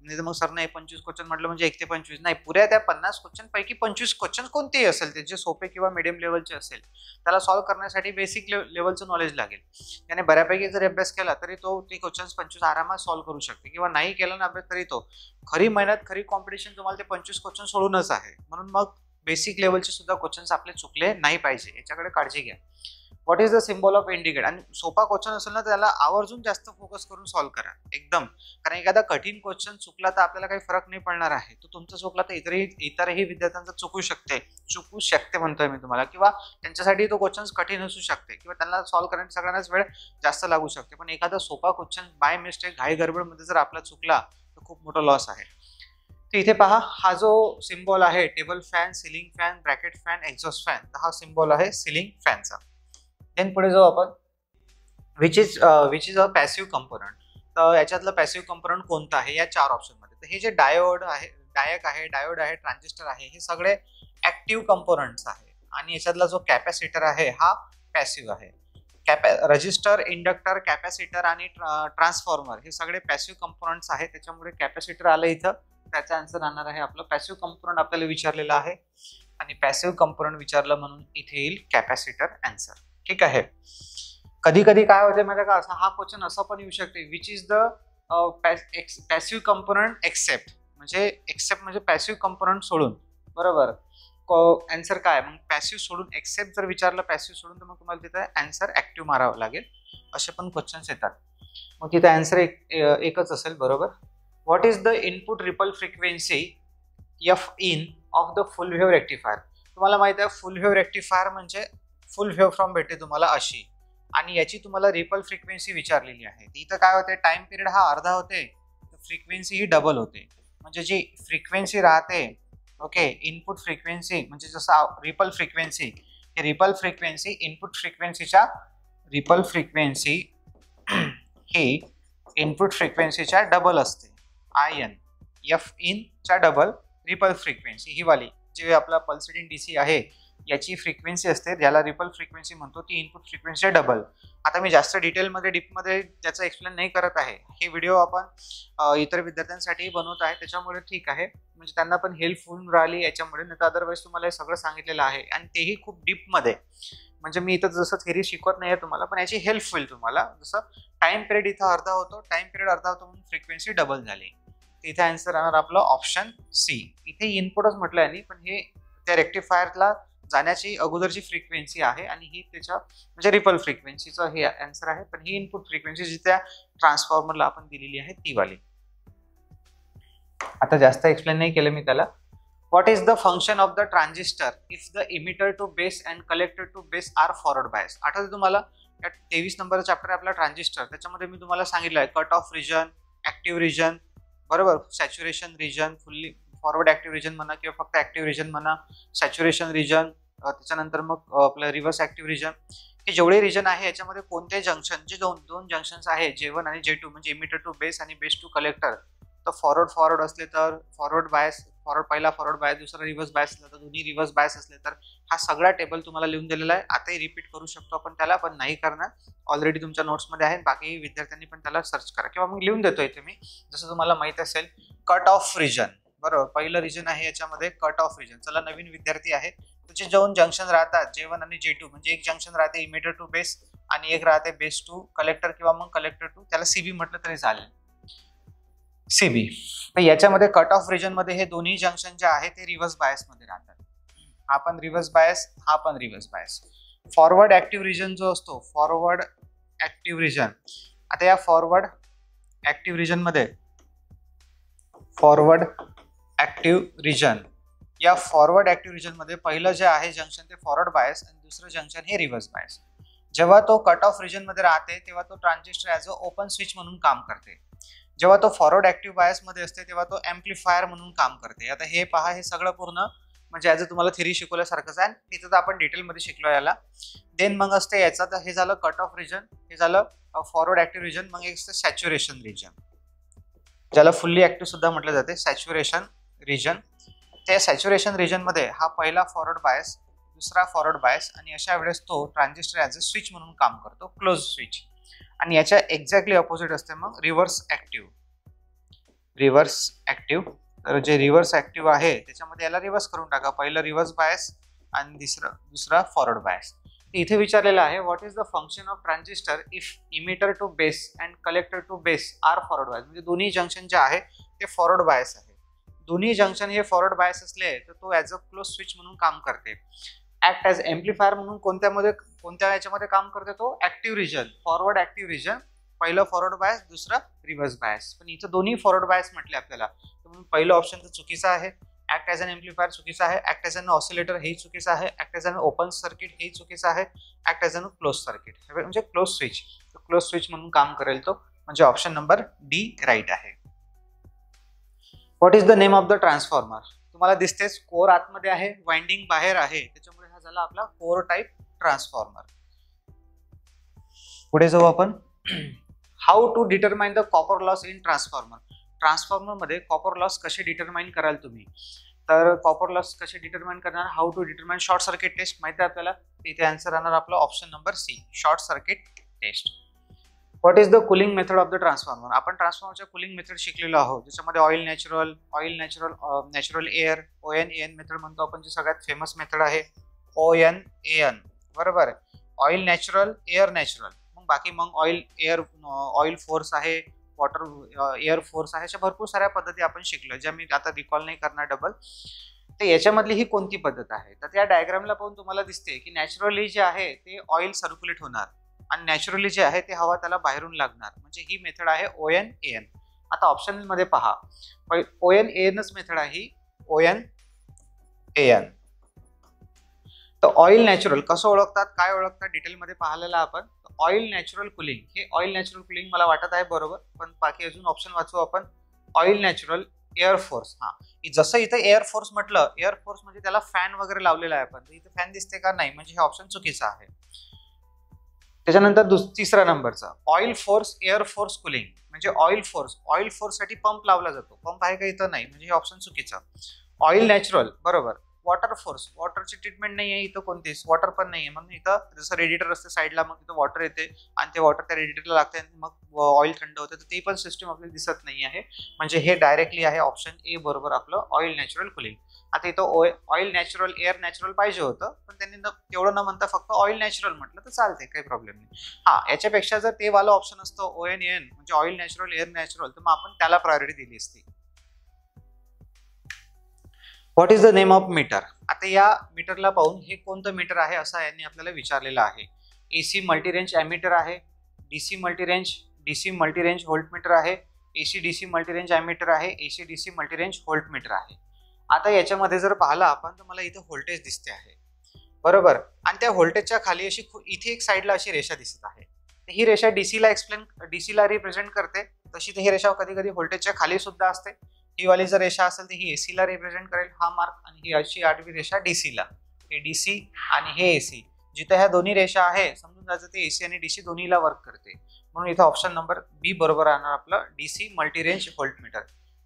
नाही तर मग सर नाही 25 क्वेश्चन म्हटलं म्हणजे 1 ते 25 नाही, पुऱ्या त्या 50 क्वेश्चन पैकी 25 क्वेश्चन कोणतेही असेल ते जे सोपे किंवा मिडियम लेवलचे असेल त्याला सॉल्व्ह करण्यासाठी बेसिक लेवलचं नॉलेज लागेल. त्याने बऱ्यापैकी जर अभ्यास केला तरी तो ते क्वेश्चन्स 25 आरामात सॉल्व्ह करू शकते, किंवा नाही केला ना अभ्यास तरी तो खरी मेहनत खरी कॉम्पिटिशन तुम्हाला ते 25 क्वेश्चन सोडूनच आहे. म्हणून मग बेसिक लेवलचे सुद्धा क्वेश्चन्स आपले चुकले नाही पाहिजे, याच्याकडे काळजी घ्या. What is the symbol of indicate? आणि सोपा क्वेश्चन असेल ना त्याला आवर्जून जास्त फोकस करून सॉल्व्ह करा एकदम, कारण एखादा कठीण क्वेश्चन चुकला तर आपल्याला काही फरक नाही पडणार आहे. तो तुमचा चुकला तर इतरही विद्यार्थ्यांचा चुकू शकते म्हणतोय मी तुम्हाला, किंवा त्यांच्यासाठी तो क्वेश्चन कठीण असू शकते किंवा त्यांना सॉल्व्ह करण्यासाठी सगळ्यांनाच वेळ जास्त लागू शकते. पण एखादा सोपा क्वेश्चन बाय मिस्टेक घाई गडबडमध्ये जर आपला चुकला तर खूप मोठा लॉस आहे. तर इथे पहा, हा जो सिम्बॉल आहे table fan, ceiling fan, bracket fan, exhaust fan, हा सिम्बॉल आहे सिलिंग फॅनचा. देन पुढे जाऊ आपण, which is a passive component. तर याच्यातलं पॅसिव्ह कंपोनंट कोणतं आहे या 4 ऑप्शन मध्ये. तर हे जे डायोड आहे, डायोड आहे, ट्रान्झिस्टर आहे, हे सगळे ऍक्टिव्ह कंपोनंट्स आहे. आणि याच्यातला जो कॅपॅसिटर आहे हा पॅसिव्ह आहे. रजिस्टर, इंडक्टर, कॅपॅसिटर आणि ट्रान्सफॉर्मर हे सगळे पॅसिव्ह कंपोनंट्स आहेत. त्याच्यामुळे कॅपॅसिटर आलं इथं, त्याचा आन्सर राहणार आहे आपलं पॅसिव्ह कंपोनंट आपल्याला विचारलेलं आहे आणि पॅसिव्ह कंपोनंट विचारलं म्हणून इथे येईल कॅपॅसिटर आन्सर. ठीक आहे. कधी कधी काय होते माहिती का, असा हा क्वेश्चन असा पण येऊ शकते, which is the passive component except, म्हणजे पॅसिव्ह कंपोनंट सोडून, बरोबर. आन्सर काय मग पॅसिव्ह सोडून, एक्सेप्ट जर विचारलं पॅसिव्ह सोडून तर मग तुम्हाला तिथे आन्सर ऍक्टिव्ह मारावं लागेल. असे पण क्वेश्चन्स येतात. मग तिथे आन्सर एकच असेल, बरोबर. What is the input ripple frequency F in of the full wave rectifier? तुम्हाला माहिती आहे फुल वेव्ह रेक्टिफायर म्हणजे फुल वेव्ह फॉर्म भेटते तुम्हाला अशी, आणि याची तुम्हाला रिपल फ्रिक्वेन्सी विचारलेली आहे. इथं काय होते, टाइम पिरियड हा अर्धा होते तर फ्रिक्वेन्सी ही डबल होते. म्हणजे जी फ्रिक्वेन्सी राहते, ओके, इनपुट फ्रिक्वेन्सी म्हणजे जसं रिपल फ्रिक्वेन्सी, हे रिपल फ्रिक्वेन्सी इनपुट फ्रिक्वेन्सीच्या रिपल फ्रिक्वेन्सी ही इनपुट फ्रिक्वेन्सीच्या डबल असते. IN एफ इन च्या डबल रिपल फ्रिक्वेन्सी ही वाली जे आपला पल्सेटिंग DC आहे याची फ्रिक्वेन्सी असते, ज्याला रिपल फ्रिक्वेन्सी म्हणतो, ती इनपुट फ्रिक्वेन्सी डबल. आता मी जास्त डिटेलमध्ये डीपमध्ये त्याचं एक्सप्लेन नाही करत आहे. हे व्हिडिओ आपण इतर विद्यार्थ्यांसाठी बनवत आहे, त्याच्यामुळे ठीक आहे, म्हणजे त्यांना पण हेल्पफुल राहिली याच्यामुळे. नाही तर अदरवाईज तुम्हाला हे सगळं सांगितलेलं आहे आणि तेही खूप डीपमध्ये. म्हणजे मी इथं जसं थेरी शिकवत नाही तुम्हाला, पण याची हेल्प होईल तुम्हाला. जसं टाइम पिरियड इथं अर्धा होतो, टाइम पिरियड अर्धा होतो म्हणून फ्रिक्वेन्सी डबल झाली. इथे आन्सर राहणार आपलं ऑप्शन सी. इथे इनपुटच म्हटलं यांनी, पण हे त्या रेक्टिफायरला जाण्याची अगोदरची फ्रिक्वेन्सी आहे आणि ही त्याच्या म्हणजे रिपल फ्रिक्वेन्सीचं हे आन्सर आहे. पण ही इनपुट फ्रिक्वेन्सी जी त्या ट्रान्सफॉर्मरला आपण दिलेली आहे ती वाली. आता जास्त एक्सप्लेन नाही केलं मी त्याला. What is the function of the transistor if the emitter to base and collector to base are forward bias? आठवते तुम्हाला 23 नंबरचा चॅप्टर आहे आपला ट्रान्झिस्टर, त्याच्यामध्ये मी तुम्हाला सांगितलं आहे cut off region, active region, बरोबर, saturation region, fully forward active region म्हणा किंवा फक्त ऍक्टिव्ह रिजन म्हणा, सॅच्युरेशन रिजन, त्याच्यानंतर मग आपलं रिव्हर्स ऍक्टिव्ह रिजन. हे जेवढे रिजन आहे याच्यामध्ये कोणते जंक्शन, जे दोन जंक्शन्स आहे J1 आणि J2, म्हणजे इमिटर टू बेस आणि बेस टू कलेक्टर, तर फॉरवर्ड असले तर फॉरवर्ड बायस, पहिला फॉरवर्ड बायस, दुसरा रिव्हर्स बायस असला तर दोन्ही रिव्हर्स बायस असले तर, हा सगळा टेबल तुम्हाला लिहून दिलेला आहे. आताही रिपीट करू शकतो आपण त्याला, पण नाही करणार, ऑलरेडी तुमच्या नोट्समध्ये आहे. बाकी विद्यार्थ्यांनी पण त्याला सर्च करा किंवा मग लिहून देतोय तुम्ही. जसं तुम्हाला माहित असेल कट ऑफ रिजन, बरोबर, पहिलं रिजन आहे याच्यामध्ये कट ऑफ रिजन. चला नवीन विद्यार्थी आहे, त्याचे दोन जंक्शन राहतात J1 आणि J2, म्हणजे एक जंक्शन राहते इमिटर टू बेस आणि एक राहते बेस टू कलेक्टर किंवा मग कलेक्टर टू, त्याला CB म्हटलं तरी चालेल, CB. तर याच्यामध्ये कट ऑफ रिजन मध्ये हे दोन्ही जंक्शन जे आहे ते रिव्हर्स बायस मध्ये राहतात. हा पण रिव्हर्स बायस, हा पण reverse bias. Forward active region जो असतो, फॉरवर्ड ऍक्टिव्ह रिजन, आता या फॉरवर्ड ऍक्टिव्ह रिजन मध्ये, फॉरवर्ड ऍक्टिव्ह रिजन, या फॉरवर्ड ऍक्टिव्ह रिजन मध्ये पहिलं जे आहे जंक्शन ते फॉरवर्ड बायस आणि दुसरं जंक्शन हे रिव्हर्स बायस. जेव्हा तो कट ऑफ रिजन मध्ये राहते तेव्हा तो transistor as a open switch म्हणून काम करते. जेव्हा तो फॉरवर्ड ऍक्टिव्ह बायस मध्ये असते तेव्हा तो ऍम्प्लिफायर म्हणून काम करते. आता हे पहा, हे सगळं पूर्ण म्हणजे ॲज अ तुम्हाला थेरी शिकवल्यासारखंच आहे, तिथं तर आपण डिटेलमध्ये शिकलो याला. देन मग असते याचा, तर हे झालं कट ऑफ रिजन, हे झालं फॉरवर्ड ऍक्टिव्ह रिजन. मग एक असतं सॅच्युरेशन रिजन, ज्याला फुल्ली ऍक्टिव्ह सुद्धा म्हटलं जाते, सॅच्युरेशन रिजन. त्या सॅच्युरेशन रिजन मध्ये हा पहिला फॉरवर्ड बायस, दुसरा फॉरवर्ड बायस, आणि अशा वेळेस तो ट्रान्झिस्टर ॲज अ स्विच म्हणून काम करतो, क्लोज स्विच. आणि याच्या एक्झॅक्टली ऑपोजिट असते मग रिव्हर्स ऍक्टिव्ह. Reverse active. तर जे रिव्हर्स ऍक्टिव्ह आहे त्याच्यामध्ये याला रिव्हर्स करून टाका. पहिलं रिव्हर्स बायस आणि दुसरा फॉरवर्ड बायस. इथे विचारलेलं आहे what is the function of transistor if emitter to base and collector to base are forward bias. म्हणजे दोन्ही जंक्शन जे आहे ते फॉरवर्ड बायस आहे. दोन्ही जंक्शन हे फॉरवर्ड बायस असले तर तो ॲज अ क्लोज स्विच म्हणून काम करते. ऍक्ट ॲज एम्प्लिफायर म्हणून कोणत्या याच्यामध्ये काम करते तो active region, forward active region. पहिलं फॉरवर्ड बायस, दुसरं रिव्हर्स बायस. पण इथं दोन्ही फॉरवर्ड बायस म्हटले आपल्याला, म्हणून पहिलं ऑप्शन तर चुकीचं आहे. ऍक्ट ॲज अन एम्प्लिफायर चुकीचं आहे. ऍक्ट ॲज अन ऑसिलेटर हेही चुकीचं आहे. Act as an open circuit हेही चुकीचं आहे. Act as an close circuit म्हणजे क्लोज स्विच. क्लोज स्विच म्हणून काम करेल तो, म्हणजे ऑप्शन नंबर डी राईट आहे. What is the name of the transformer. तुम्हाला दिसतेच कोर आतमध्ये आहे, वाइंडिंग बाहेर आहे, त्याच्यामुळे हा झाला आपला कोर टाइप ट्रान्सफॉर्मर. पुढे जाऊ आपण. How to determine the copper loss in transformer. Transformer मध्ये कॉपर लॉस कसे डिटरमाइन कराल तुम्ही. तर कॉपर लॉस कसे डिटरमाइन करणार. How to determine short circuit test माहिती आहे आपल्याला. इथे आन्सर राहणार आपला option number C, short circuit test. What is the cooling method of the transformer. आपण ट्रान्सफॉर्मरच्या कुलिंग मेथड शिकलेलो आहोत, ज्याच्यामध्ये oil natural air, ON-AN method म्हणतो आपण, जी सगळ्यात फेमस मेथड आहे ON-AN. बरोबर आहे. Oil natural, air natural. बाकी मग ऑइल फोर्स आहे, वॉटर एअर फोर्स आहे, अशा भरपूर साऱ्या पद्धती आपण शिकलो, ज्या मी आता रिकॉल नाही करणार डबल. तर याच्यामधली ही कोणती पद्धत आहे. तर त्या डायग्रामला पाहून तुम्हाला दिसते की नॅचरली जे आहे ते ऑइल सर्क्युलेट होणार आणि नॅचरली जे आहे ते हवा त्याला बाहेरून लागणार, म्हणजे ही मेथड आहे ON-AN. आता ऑप्शन मध्ये पहा, ON-ANच मेथड आहे ON-AN. तर ऑइल नॅचरल कसं ओळखतात, काय ओळखतात, डिटेलमध्ये पाहिलेलं आपण. ऑइल नॅचरल कुलिंग, हे ऑइल नॅचरल कुलिंग मला वाटत आहे बरोबर, पण बाकी अजून ऑप्शन वाचू आपण. Oil natural air force. हा, जसं इथं एअर फोर्स म्हटलं, एअर फोर्स म्हणजे त्याला फॅन वगैरे लावलेला आहे, पण इथं फॅन दिसते का, नाही, म्हणजे हे ऑप्शन चुकीचं आहे. त्याच्यानंतर तिसरा नंबरचा oil force air force cooling, म्हणजे ऑइल फोर्स साठी पंप लावला जातो. पंप आहे का इथं, नाही, म्हणजे हे ऑप्शन चुकीचं. ऑइल नॅचरल बरोबर. वॉटर फोर्स, वॉटरची ट्रीटमेंट नाही आहे इथं, कोणतीच वॉटर पण नाही आहे, म्हणून इथं जसं रेडिएटर असते साईडला, मग इथं वॉटर येते आणि ते वॉटर त्या रेडिएटरला लागते आणि मग ऑइल थंड होते, तर ती पण सिस्टम आपल्याला दिसत नाही आहे, म्हणजे हे डायरेक्टली आहे ऑप्शन ए बरोबर आपलं ऑइल नॅचरल कुलिंग. आता इथं ऑइल नॅचरल एअर नॅचरल पाहिजे होतं, पण त्यांनी तेवढं न म्हणता फक्त ऑइल नॅचरल म्हटलं तर चालते, काही प्रॉब्लेम नाही. हा, याच्यापेक्षा जर ते वाला ऑप्शन असतं ON-AN म्हणजे ऑइल नॅचरल एअर नॅचरल, तर मग आपण त्याला प्रायोरिटी दिली असती. What is the name of meter. आता या मीटरला पाहून हे कोणतं मीटर आहे असं यांनी आपल्याला विचारलेलं आहे. AC मल्टीरेंज ॲमीटर आहे, DC मल्टीरेंज व्होल्टमीटर आहे, AC DC मल्टीरेंज ॲमीटर आहे, AC DC मल्टीरेंज व्होल्टमीटर आहे. आता याच्यामध्ये जर पाहिलं आपण तर मला इथं व्होल्टेज दिसते आहे बरोबर, आणि त्या व्होल्टेजच्या खाली अशी इथे एक साईडला अशी रेषा दिसत आहे. ही रेषा डीसीला रिप्रेझेंट करते, तशी ही रेषा कधी कधी व्होल्टेजच्या खाली सुद्धा असते. ही वाली जर रेषा असेल तर ही एसीला रिप्रेझेंट करेल हा मार्क, आणि ही अशी आडवी रेषा डीसीला. हे डीसी आणि हे एसी, जिथे ह्या दोन्ही रेषा आहे समजून जायचं ते एसी आणि डीसी दोन्हीला वर्क करते, म्हणून इथं ऑप्शन नंबर बी बरोबर राहणार आपलं, डीसी मल्टीरेंज व्होल्टमीटर.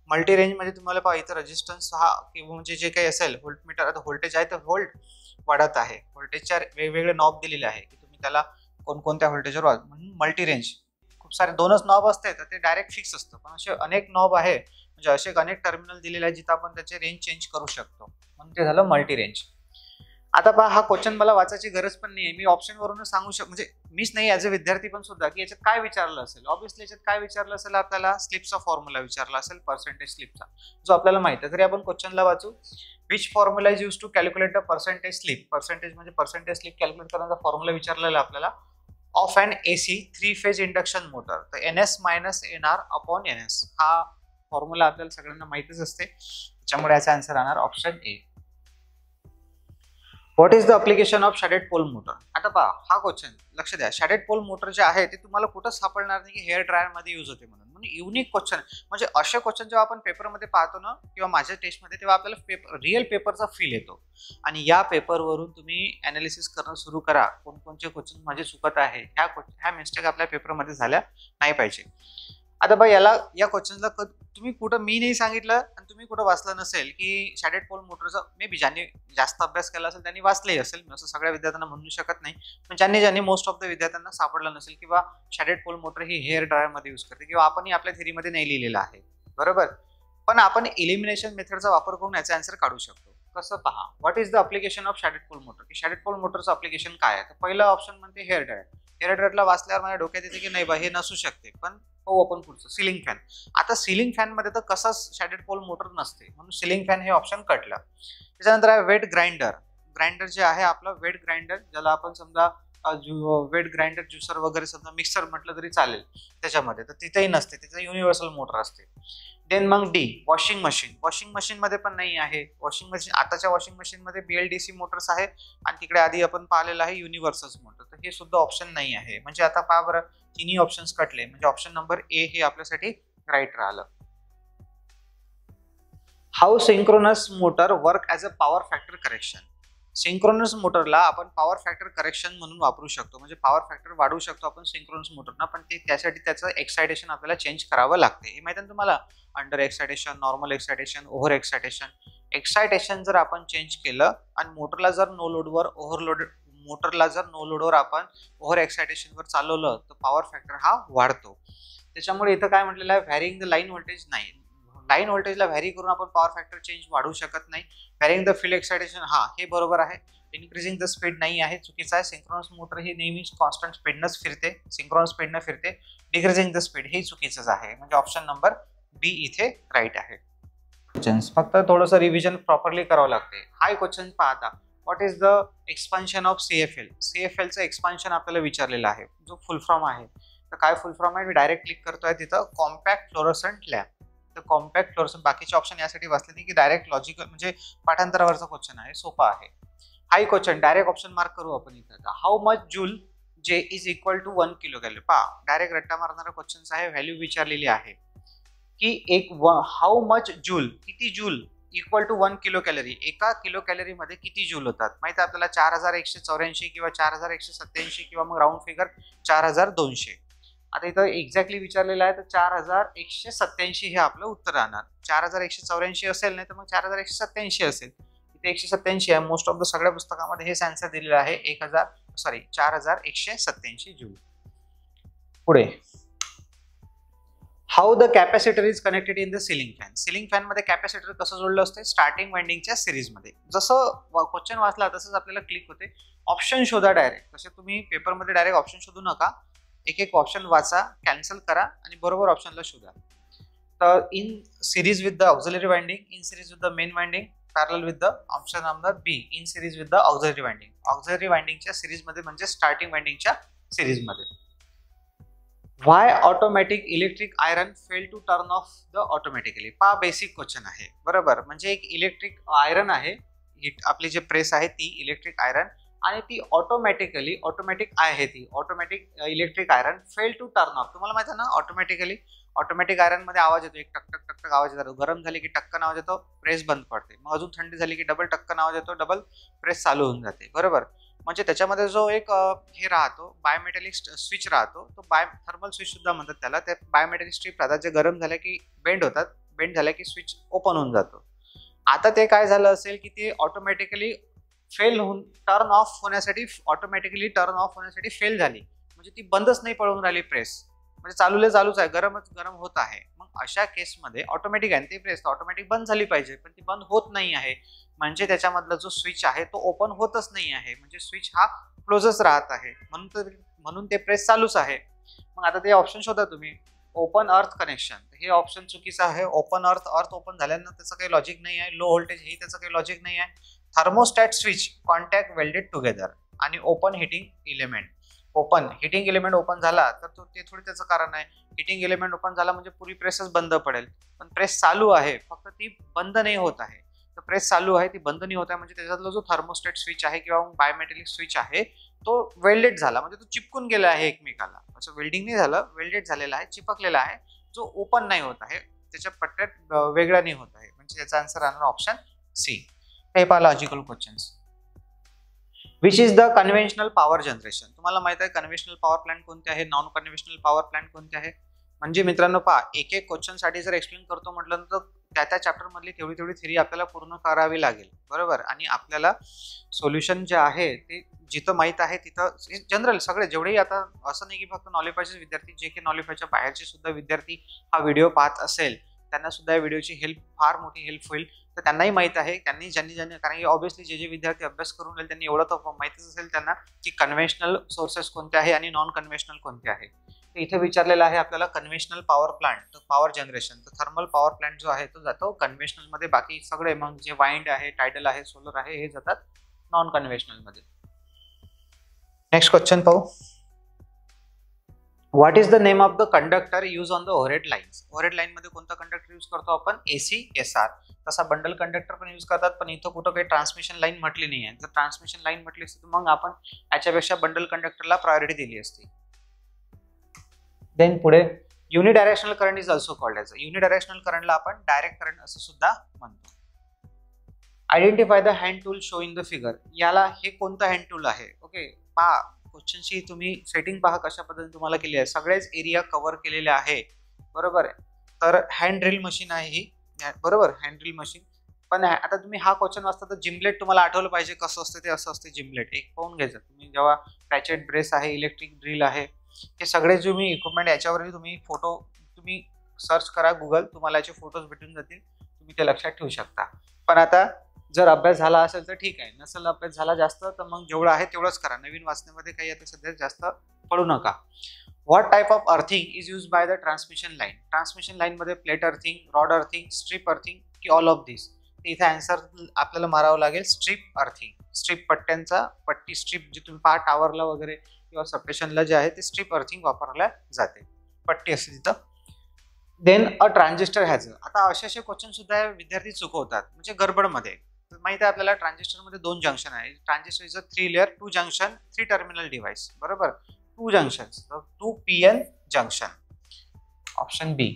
मल्टीरेंज म्हणजे तुम्हाला पहा इथं रेजिस्टन्स हा किंवा म्हणजे जे काही असेल व्होल्टमीटर, आता व्होल्टेज आहे तर व्होल्ट वाढत आहे, व्होल्टेजच्या वेगवेगळे नॉब दिलेले आहे की तुम्ही त्याला कोणकोणत्या व्होल्टेजवर वाढ, म्हणून मल्टीरेंज. खूप सारे दोनच नॉब असते तर ते डायरेक्ट फिक्स असतं, पण असे अनेक नॉब आहे, म्हणजे असे अनेक टर्मिनल दिलेले आहेत जिथे आपण त्याचे रेंज चेंज करू शकतो, म्हणून ते झालं मल्टी रेंज. आता पहा, हा क्वेश्चन मला वाचायची गरज पण नाही, मी ऑप्शन वरूनच सांगू शकतो, म्हणजे मीच नाही ॲज अ विद्यार्थी पण सुद्धा, की याच्यात काय विचारलं असेल. ऑब्व्हियसली याच्यात काय विचारलं असेल आपल्याला, स्लिपचा फॉर्म्युला विचारला असेल, पर्सेंटेज स्लिपचा, जो आपल्याला माहिती आहे. तरी आपण क्वेश्चनला वाचू. Which formula is use to calculate the percentage slip. Percentage म्हणजे पर्सेंटेज स्लिप कॅल्क्युलेट करण्याचा फॉर्म्युला विचारलेला आपल्याला. ऑफ अँड AC 3-फेज इंडक्शन मोटर, तर NS - NR अपॉन NS हा फॉर्म्युला आपल्याला सगळ्यांना माहितीच असते, त्याच्यामुळे याचा आन्सर राहणार option A. What is the application of shaded pole motor. आता पहा, हा क्वेश्चन लक्ष द्या, शॅडेड पोल मोटर जे आहे ते तुम्हाला कुठं सापडणार नाही की हेअर ड्रायर मध्ये यूज होते म्हणून युनिक क्वेश्चन. म्हणजे असे क्वेश्चन जेव्हा आपण पेपरमध्ये पाहतो ना किंवा माझ्या टेस्टमध्ये, तेव्हा आपल्याला रिअल पेपरचा फील येतो, आणि या पेपरवरून तुम्ही अनालिसिस करणं सुरू करा, कोणकोणते क्वेश्चन माझे चुकत आहे, ह्या मिस्टेक आपल्या पेपरमध्ये झाल्या नाही पाहिजे. आता बा या क्वेश्चनला तुम्ही कुठं मी नाही सांगितलं आणि तुम्ही कुठं वाचलं नसेल की शॅडेड पोल मोटरचा, मे बी ज्यांनी जास्त अभ्यास केला असेल त्यांनी वाचलंही असेल, मी असं सगळ्या विद्यार्थ्यांना म्हणू शकत नाही, पण ज्यांनी मोस्ट ऑफ द विद्यार्थ्यांना सापडलं नसेल किंवा शॅडेड पोल मोटर ही हेअर ड्रायर मध्ये यूज करते, किंवा आपणही आपल्या थेरीमध्ये नाही लिहिलेलं आहे, बरोबर. पण आपण एलिमिनेशन मेथडचा वापर करून याचा आन्सर काढू शकतो. कसं पहा, what is the application of shaded pole motor, की शॅडेड पोल मोटरचं ॲप्लिकेशन काय आहे. तर पहिलं ऑप्शन म्हणते हेअर ड्रायर. हेअर ड्रायरला वाचल्यावर माझ्या डोक्यात येते की नाही बा हे नसू शकते, पण हो आपण पुढचं सिलिंग फॅन. आता सिलिंग फॅन मध्ये तर कसंच शॅडेड पोल मोटर नसते, म्हणून सिलिंग फॅन हे ऑप्शन कटलं. त्याच्यानंतर आहे वेट ग्राइंडर. ग्राइंडर जे आहे आपलं वेट ग्राइंडर, ज्याला आपण समजा वेट ग्राइंडर ज्युसर वगैरे समजा मिक्सर म्हटलं तरी चालेल त्याच्यामध्ये, तर तिथेही नसते, तिथे युनिव्हर्सल मोटर असते. देन मग D washing machine. Washing machine मध्ये पण नाही आहे. वॉशिंग मशीन आताच्या वॉशिंग मशीन मध्ये BLDC मोटर्स आहे आणि तिकडे आधी आपण पाहिलेलं आहे युनिव्हर्सल मोटर, तर हे सुद्धा ऑप्शन नाही आहे. म्हणजे आता पहा बरं, तिन्ही ऑप्शन्स कटले, म्हणजे ऑप्शन नंबर ए हे आपल्यासाठी राईट राहिलं. How synchronous motor work as a power factor correction. Synchronous मोटरला आपण पॉवर फॅक्टर करेक्शन म्हणून वापरू शकतो, म्हणजे पॉवर फॅक्टर वाढवू शकतो आपण सिंक्रोनस मोटरना, पण ते त्यासाठी त्याचं एक्सायटेशन आपल्याला चेंज करावं लागते. हे माहिती आहे तुम्हाला, under excitation, normal excitation, over excitation. Excitation जर आपण चेंज केलं आणि मोटरला जर नो लोडवर आपण ओव्हर एक्सायटेशनवर चालवलं तर पॉवर फॅक्टर हा वाढतो. त्याच्यामुळे इथं काय म्हटलेलं आहे, व्हॅरिंग द लाईन व्होल्टेज नाही. लाईन व्होल्टेजला व्हॅरी करून आपण पॉवर फॅक्टर चेंज वाढवू शकत नाही. व्हॅरिंग द फील्ड एक्सायटेशन हा हे बरोबर आहे. इन्क्रीजिंग द स्पीड नाही आहे, चुकीचं आहे. सिंक्रोनस मोटर ही नेहमीच कॉन्स्टंट स्पीडनंच फिरते, सिंक्रोनस स्पीडनं फिरते. डिक्रीजिंग द स्पीड हे चुकीचंच आहे, म्हणजे ऑप्शन नंबर बी इथे राईट आहे. क्वेश्चन्स फक्त थोडंसं रिव्हिजन प्रॉपरली करावं लागते. हाय क्वेश्चन पाहता, what is the expansion of CFL. CFLचं एक्सपान्शन आपल्याला विचारलेलं आहे, जो फुल फॉर्म आहे. तर काय फुल फॉर्म आहे, मी डायरेक्ट क्लिक करतोय तिथं, कॉम्पॅक्ट फ्लोरोसंट लॅम्प. तर कॉम्पॅक्ट फ्लोरोसंट, बाकीचे ऑप्शन यासाठी वाचले नाही की डायरेक्ट लॉजिकल म्हणजे पाठांतरावरचा क्वेश्चन आहे, सोपा आहे. हाय क्वेश्चन डायरेक्ट ऑप्शन मार्क करू आपण इथं. हाऊ मच जूल जे is equal to 1 kilo calorie. पहा डायरेक्ट रट्टा मारणारा क्वेश्चन आहे, व्हॅल्यू विचारलेली आहे की हाऊ मच जूल, किती joule equal to 1 kilo calorie, एका किलो कॅलरी मध्ये किती जूल होतात माहिती आहे आपल्याला, 4184 किंवा 4187 किंवा मग राऊंड फिगर 4200. आता इथं एक्झॅक्टली विचारलेलं आहे, तर 4187 हे आपलं उत्तर राहणार. 4184 असेल, नाही तर मग 4187 असेल. इथे 187 आहे. मोस्ट ऑफ द सगळ्या पुस्तकामध्ये हेच आन्सर दिलेलं आहे, 4187 जूल. पुढे how the capacitor is connected in the ceiling fan. Ceiling fan मध्ये कॅपॅसिटर कसं जोडलं असते, स्टार्टिंग वाइंडिंगच्या सिरीज मध्ये. जसं क्वेश्चन वाचला तसंच आपल्याला क्लिक होते. ऑप्शन शोधा डायरेक्ट, तसे तुम्ही पेपरमध्ये डायरेक्ट ऑप्शन शोधू नका, एक एक ऑप्शन वाचा, कॅन्सल करा आणि बरोबर ऑप्शनला शोधा. तर in series with the auxiliary winding, in series with the main winding, parallel with the option number B in series with the auxiliary winding. Auxiliary वाइंडिंगच्या सिरीज मध्ये म्हणजे स्टार्टिंग वाइंडिंगच्या सिरीज मध्ये. Why automatic electric iron fail to turn off the automatically. पहा बेसिक क्वेश्चन आहे, बरोबर. म्हणजे एक इलेक्ट्रिक आयरन आहे, आपली जे प्रेस आहे ती इलेक्ट्रिक आयरन, आणि ती ऑटोमॅटिक आहे, ती automatic electric iron fail to turn off. तुम्हाला माहिती आहे ना, ऑटोमॅटिक आयरन मध्ये आवाज येतो, एक टक टक टक टक आवाज येतो. गरम झाली की टक्कन आवाज येतो, प्रेस बंद पडते. मग अजून थंडी झाली की डबल टक्कन आवाज येतो, डबल प्रेस चालू होऊन जाते, बरोबर. म्हणजे त्याच्यामध्ये जो एक हे राहतो, बायोमेटॅलिक स्विच राहतो, तो थर्मल स्विच सुद्धा म्हणतात त्याला. त्या बायोमेटॅलिक स्ट्रीप राहतात, जे गरम झाल्या की बेंड होतात, बेंड झाल्या की स्विच ओपन होऊन जातो. आता ते काय झालं असेल की ते ऑटोमॅटिकली टर्न ऑफ होण्यासाठी फेल झाली, म्हणजे ती बंदच नाही पडून राहिली प्रेस, म्हणजे चालूच आहे, गरम होत आहे. मग अशा केसमध्ये ऑटोमॅटिक आहे ती प्रेस ऑटोमॅटिक बंद झाली पाहिजे, पण ती बंद होत नाही आहे, म्हणजे त्याच्यामधला जो स्विच आहे तो ओपन होतच नाही आहे, म्हणजे स्विच हा क्लोजच राहत आहे, म्हणून ते प्रेस चालूच आहे. मग आता ते ऑप्शन शोधा तुम्ही. ओपन अर्थ कनेक्शन, हे ऑप्शन चुकीचं आहे. ओपन अर्थ ओपन झाल्यानं त्याचं काही लॉजिक नाही आहे. लो व्होल्टेज हे त्याचं काही लॉजिक नाही आहे. Thermostat switch contact welded together, आणि ओपन हिटिंग एलिमेंट ओपन झाला तर ते थोडी त्याचं कारण आहे. हिटिंग एलिमेंट ओपन झाला म्हणजे पुरी प्रेसच बंद पडेल, पण प्रेस चालू आहे, फक्त ती बंद नाही होत आहे. तर प्रेस चालू आहे, ती बंद नाही होत आहे, म्हणजे त्याच्यातला जो थर्मोस्टॅट स्विच आहे किंवा बायोमेटॅलिक स्विच आहे तो वेल्डेड झाला, म्हणजे तो चिपकून गेला आहे एकमेकाला. असं वेल्डिंग नाही झालं, वेल्डेड झालेला आहे, चिपकलेला आहे, जो ओपन नाही होत आहे, त्याच्या पट्ट्यात वेगळा नाही होत आहे, म्हणजे त्याचा आन्सर राहणार ऑप्शन सी. हे पहा logical questions. Which is the conventional power generation. तुम्हाला माहित आहे कन्व्हेन्शनल पॉवर प्लांट कोणते आहे, नॉन कन्व्हेन्शनल पॉवर प्लांट कोणते आहे. म्हणजे मित्रांनो पहा, एक एक क्वेश्चन साठी जर एक्सप्लेन करतो म्हटलं तर त्या चॅप्टर मधली तेवढी थेरी आपल्याला पूर्ण करावी लागेल, बरोबर. आणि आपल्याला सोल्युशन जे आहे ते जिथं माहित आहे तिथं जनरल सगळे जेवढेही, आता असं नाही की फक्त नॉलेज विद्यार्थी, जे की नॉलेजच्या बाहेरचे सुद्धा विद्यार्थी हा व्हिडिओ पाहत असेल त्यांना सुद्धा या व्हिडिओची फार मोठी हेल्प होईल. तर त्यांनाही माहित आहे, ज्यांनी कारण की ऑब्व्हियसली जे विद्यार्थी अभ्यास करून राहिले त्यांनी एवढं तर माहितीच असेल त्यांना की कन्व्हेन्शनल सोर्सेस कोणते आहे आणि नॉन कन्व्हेन्शनल कोणते आहे. तर इथे विचारलेलं आहे आपल्याला conventional power plant, power generation. तर थर्मल पॉवर प्लांट जो आहे तो जातो कन्व्हेन्शनल मध्ये, बाकी सगळे मग जे वाइंड आहे, टायडल आहे, सोलर आहे हे जातात नॉन कन्व्हेन्शनल मध्ये. नेक्स्ट क्वेश्चन पाहू. What is the name of the conductor use on the overhead lines. Overhead line मध्ये कोणता कंडक्टर यूज करतो आपण? ACSR. तसा बंडल कंडक्टर पण यूज करतात, पण इथं कुठं काही ट्रान्समिशन लाईन म्हटली नाही आहे. जर ट्रान्समिशन लाईन म्हटली असती तर मग आपण याच्यापेक्षा बंडल कंडक्टरला प्रायोरिटी दिली असती. देन पुढे unidirectional current is also called as. Unidirectional करंटला आपण डायरेक्ट करंट असं सुद्धा म्हणतो. Identify the hand tool show in the figure. याला हे कोणतं हँड टूल आहे? ओके, पहा क्वेश्चनची तुम्ही सेटिंग पहा कशा पद्धतीने तुम्हाला केली आहे. सगळेच एरिया कव्हर केलेले आहे, बरोबर आहे. तर हँड ड्रिल मशीन आहे ही, बरोबर, हँड ड्रिल मशीन. पण आता तुम्ही हा क्वेश्चन वाचता तर जिमलेट तुम्हाला आठवलं पाहिजे कसं असते ते. असं असते जिमलेट. एक पाहून घ्यायचं तुम्ही, जेव्हा पॅचेट ब्रेस आहे, इलेक्ट्रिक ड्रिल आहे, हे सगळे जे मी इक्विपमेंट याच्यावरही तुम्ही फोटो तुम्ही सर्च करा गुगल, तुम्हाला याचे फोटोज भेटून जातील, तुम्ही ते लक्षात ठेवू शकता. पण आता जर अभ्यास झाला असेल तर ठीक आहे, नसेल अभ्यास झाला जास्त तर मग जेवढं आहे तेवढंच करा. नवीन वाचण्यामध्ये काही आता सध्या जास्त पडू नका. What type of earthing is use by the transmission line. Transmission line मध्ये plate earthing, rod earthing, strip earthing की ऑल ऑफ दिस. इथे आन्सर आपल्याला मारावं लागेल स्ट्रीप अर्थिंग. स्ट्रीप पट्ट्यांचा, पट्टी स्ट्रीप जी तुम्ही पहा टावरला वगैरे किंवा सबस्टेशनला जे आहे ते स्ट्रीप अर्थिंग वापरल्या जाते, पट्टी असते तिथं. Then a transistor has. आता असे क्वेश्चन सुद्धा विद्यार्थी चुकवतात म्हणजे गडबडमध्ये. माहिती आहे आपल्याला ट्रान्झिस्टर मध्ये 2 जंक्शन आहे. Transistor is a 3 layer 2 junction 3 terminal device, बरोबर. 2 junctions, 2 PN junction. Option B.